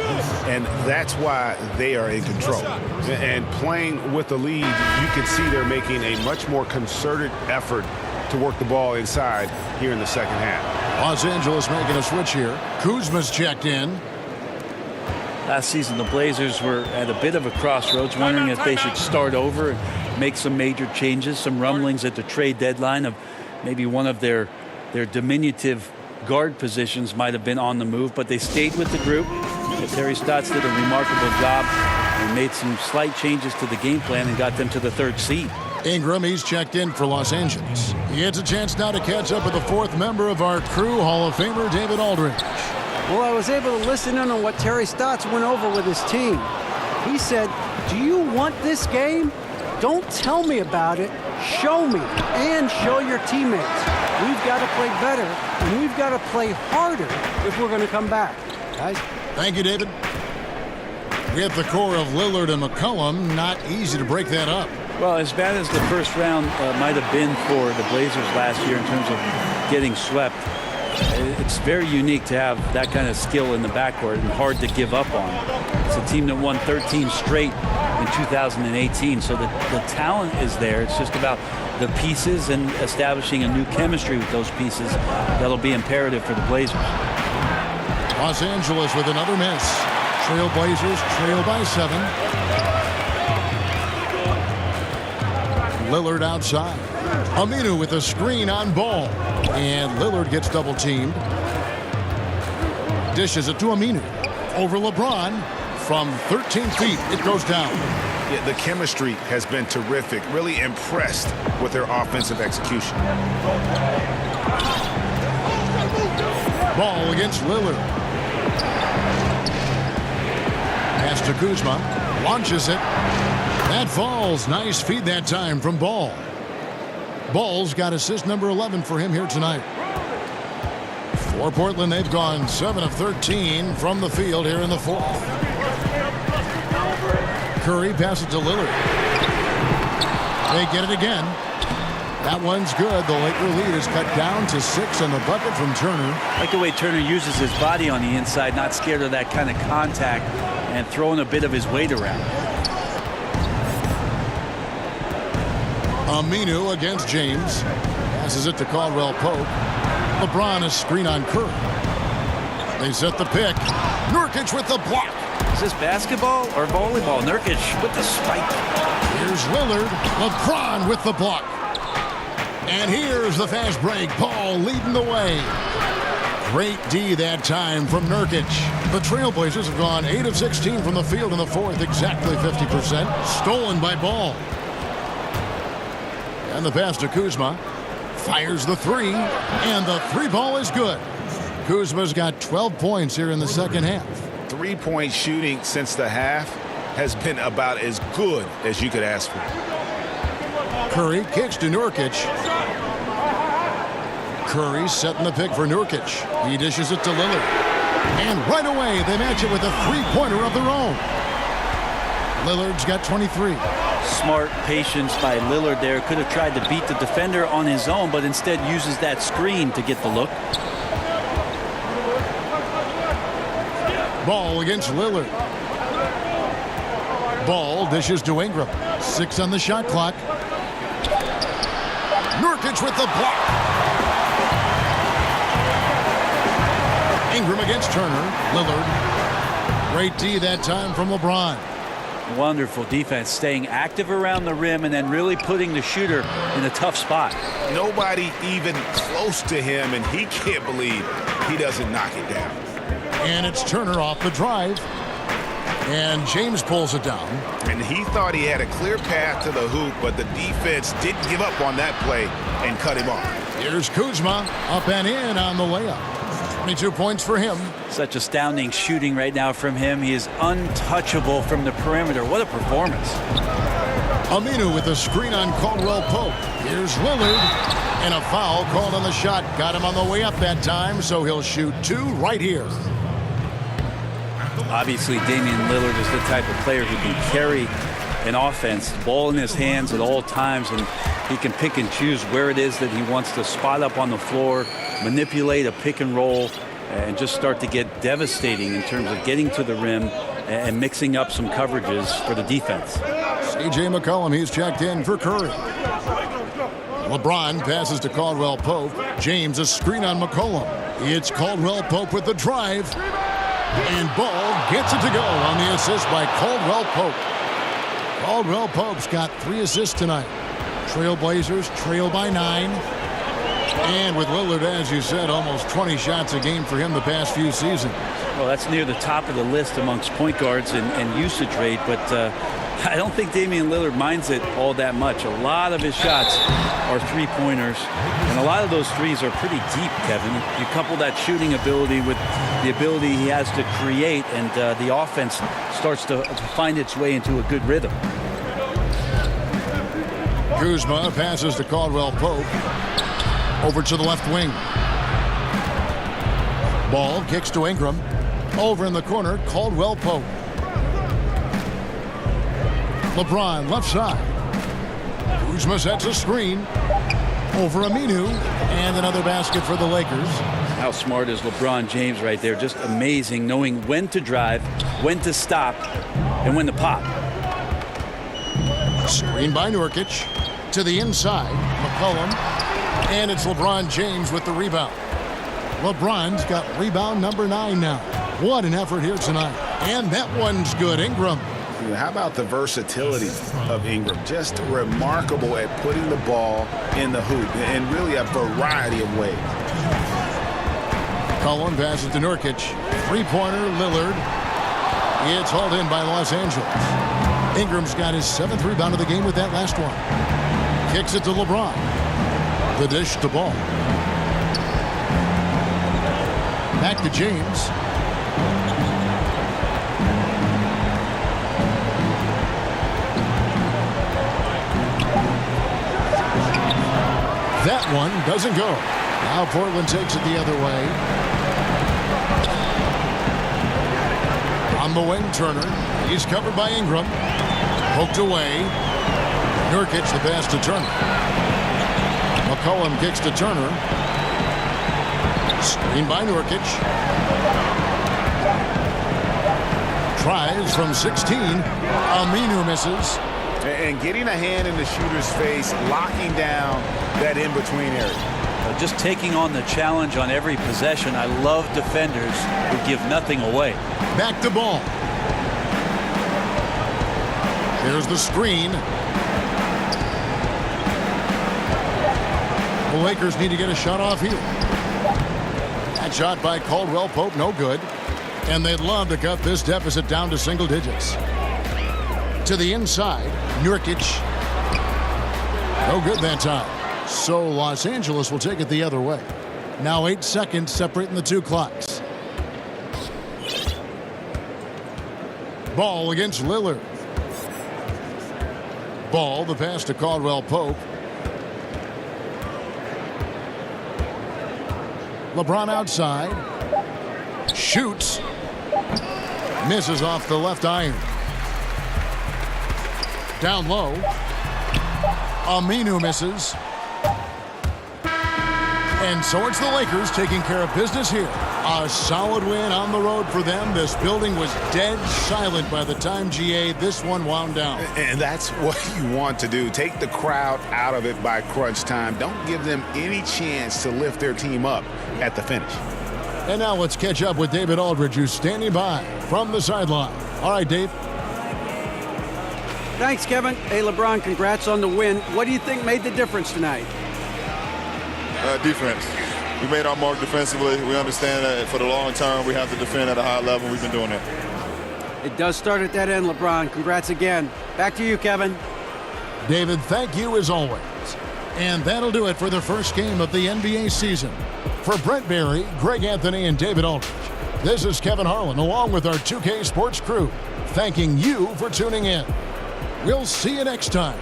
S3: and that's why they are in control. And playing with the lead, you can see they're making a much more concerted effort to work the ball inside here in the second half.
S1: Los Angeles making a switch here. Kuzma's checked in.
S2: Last season, the Blazers were at a bit of a crossroads, wondering if they should start over and make some major changes. Some rumblings at the trade deadline of maybe one of their diminutive guard positions might have been on the move, but they stayed with the group. Terry Stotts did a remarkable job and made some slight changes to the game plan and got them to the 3rd seed.
S1: Ingram, he's checked in for Los Angeles. He gets a chance now to catch up with the 4th member of our crew, Hall of Famer David Aldridge.
S5: Well, I was able to listen in on what Terry Stotts went over with his team. He said, do you want this game? Don't tell me about it. Show me and show your teammates. We've got to play better, and we've got to play harder if we're going to come back. Guys?
S1: Thank you, David. With the core of Lillard and McCollum, not easy to break that up.
S2: Well, as bad as the first round might have been for the Blazers last year in terms of getting swept, it's very unique to have that kind of skill in the backcourt and hard to give up on. It's a team that won 13 straight in 2018, so the talent is there. It's just about the pieces and establishing a new chemistry with those pieces that'll be imperative for the Blazers.
S1: Los Angeles with another miss. Trail Blazers trail by 7. Lillard outside. Aminu with a screen on Ball. And Lillard gets double teamed. Dishes it to Aminu. Over LeBron. From 13 feet, it goes down.
S3: Yeah, the chemistry has been terrific. Really impressed with their offensive execution.
S1: Ball against Lillard. Pass to Kuzma. Launches it. That falls. Nice feed that time from Ball. Ball's got assist number 11 for him here tonight. For Portland, they've gone 7 of 13 from the field here in the 4th. Curry passes to Lillard. They get it again. That one's good. The Laker lead is cut down to 6 on the bucket from Turner.
S2: I like the way Turner uses his body on the inside, not scared of that kind of contact and throwing a bit of his weight around.
S1: Aminu against James. Passes it to Caldwell Pope. LeBron a screen on Curry. They set the pick. Nurkic with the block.
S2: Is this basketball or volleyball? Nurkic with the spike.
S1: Here's Lillard. LeBron with the block. And here's the fast break. Paul leading the way. Great D that time from Nurkic. The Trailblazers have gone 8 of 16 from the field in the 4th, exactly 50%. Stolen by Ball. And the pass to Kuzma. Fires the 3, and the 3-ball is good. Kuzma's got 12 points here in the second half.
S3: 3-point shooting since the half has been about as good as you could ask for.
S1: Curry kicks to Nurkic. Curry setting the pick for Nurkic. He dishes it to Lillard. And right away, they match it with a 3-pointer of their own. Lillard's got 23.
S2: Smart patience by Lillard there. Could have tried to beat the defender on his own, but instead uses that screen to get the look.
S1: Ball against Lillard. Ball dishes to Ingram. 6 on the shot clock. Nurkic with the block. Ingram against Turner. Lillard. Great D that time from LeBron.
S2: Wonderful defense, staying active around the rim and then really putting the shooter in a tough spot.
S3: Nobody even close to him, and he can't believe he doesn't knock it down.
S1: And it's Turner off the drive. And James pulls it down.
S3: And he thought he had a clear path to the hoop, but the defense didn't give up on that play and cut him off.
S1: Here's Kuzma up and in on the layup. 22 points for him.
S2: Such astounding shooting right now from him. He is untouchable from the perimeter. What a performance.
S1: Aminu with a screen on Caldwell Pope. Here's Lillard. And a foul called on the shot. Got him on the way up that time, so he'll shoot 2 right here.
S2: Obviously, Damian Lillard is the type of player who can carry an offense, ball in his hands at all times, and he can pick and choose where it is that he wants to spot up on the floor, manipulate a pick and roll, and just start to get devastating in terms of getting to the rim and mixing up some coverages for the defense.
S1: C.J. McCollum, he's checked in for Curry. LeBron passes to Caldwell Pope. James, a screen on McCollum. It's Caldwell Pope with the drive. And Ball gets it to go on the assist by Caldwell Pope. Caldwell Pope's got 3 assists tonight. Trailblazers trail by 9. And with Lillard, as you said, almost 20 shots a game for him the past few seasons.
S2: Well, that's near the top of the list amongst point guards and usage rate, but I don't think Damian Lillard minds it all that much. A lot of his shots are three-pointers, and a lot of those threes are pretty deep, Kevin. You couple that shooting ability with the ability he has to create, and the offense starts to find its way into a good rhythm.
S1: Kuzma passes to Caldwell Pope. Over to the left wing. Ball kicks to Ingram. Over in the corner, Caldwell Pope. LeBron left side. Kuzma sets a screen. Over Aminu. And another basket for the Lakers.
S2: How smart is LeBron James right there? Just amazing, knowing when to drive, when to stop, and when to pop.
S1: Screen by Nurkic. To the inside. McCollum. And it's LeBron James with the rebound. LeBron's got rebound number 9 now. What an effort here tonight. And that one's good. Ingram.
S3: How about the versatility of Ingram? Just remarkable at putting the ball in the hoop in really a variety of ways.
S1: Cullen passes to Nurkic. Three-pointer, Lillard. It's hauled in by Los Angeles. Ingram's got his 7th rebound of the game with that last one. Kicks it to LeBron. The dish to Ball. Back to James. That one doesn't go. Now Portland takes it the other way. On the wing, Turner. He's covered by Ingram. Poked away. Nurkic the pass to Turner. McCollum kicks to Turner. Screen by Nurkic. Tries from 16. Aminu misses.
S3: And getting a hand in the shooter's face, locking down that in-between area.
S2: Just taking on the challenge on every possession. I love defenders who give nothing away.
S1: Back to Ball. Here's the screen. The Lakers need to get a shot off here. That shot by Caldwell Pope, no good. And they'd love to cut this deficit down to single digits. To the inside, Nurkic. No good that time. So Los Angeles will take it the other way. Now 8 seconds separating the 2 clocks. Ball against Lillard. Ball, the pass to Caldwell Pope. LeBron outside. Shoots. Misses off the left iron. Down low. Aminu misses. And so it's the Lakers taking care of business here. A solid win on the road for them. This building was dead silent by the time GA this one wound down.
S3: And that's what you want to do. Take the crowd out of it by crunch time. Don't give them any chance to lift their team up at the finish.
S1: And now let's catch up with David Aldridge, who's standing by from the sideline. All right, Dave.
S5: Thanks, Kevin. Hey, LeBron, congrats on the win. What do you think made the difference tonight?
S10: Defense. We made our mark defensively. We understand that for the long term, we have to defend at a high level. We've been doing that.
S5: It does start at that end, LeBron. Congrats again. Back to you, Kevin.
S1: David, thank you as always. And that'll do it for the first game of the NBA season. For Brent Barry, Greg Anthony, and David Aldridge, this is Kevin Harlan along with our 2K Sports crew, thanking you for tuning in. We'll see you next time.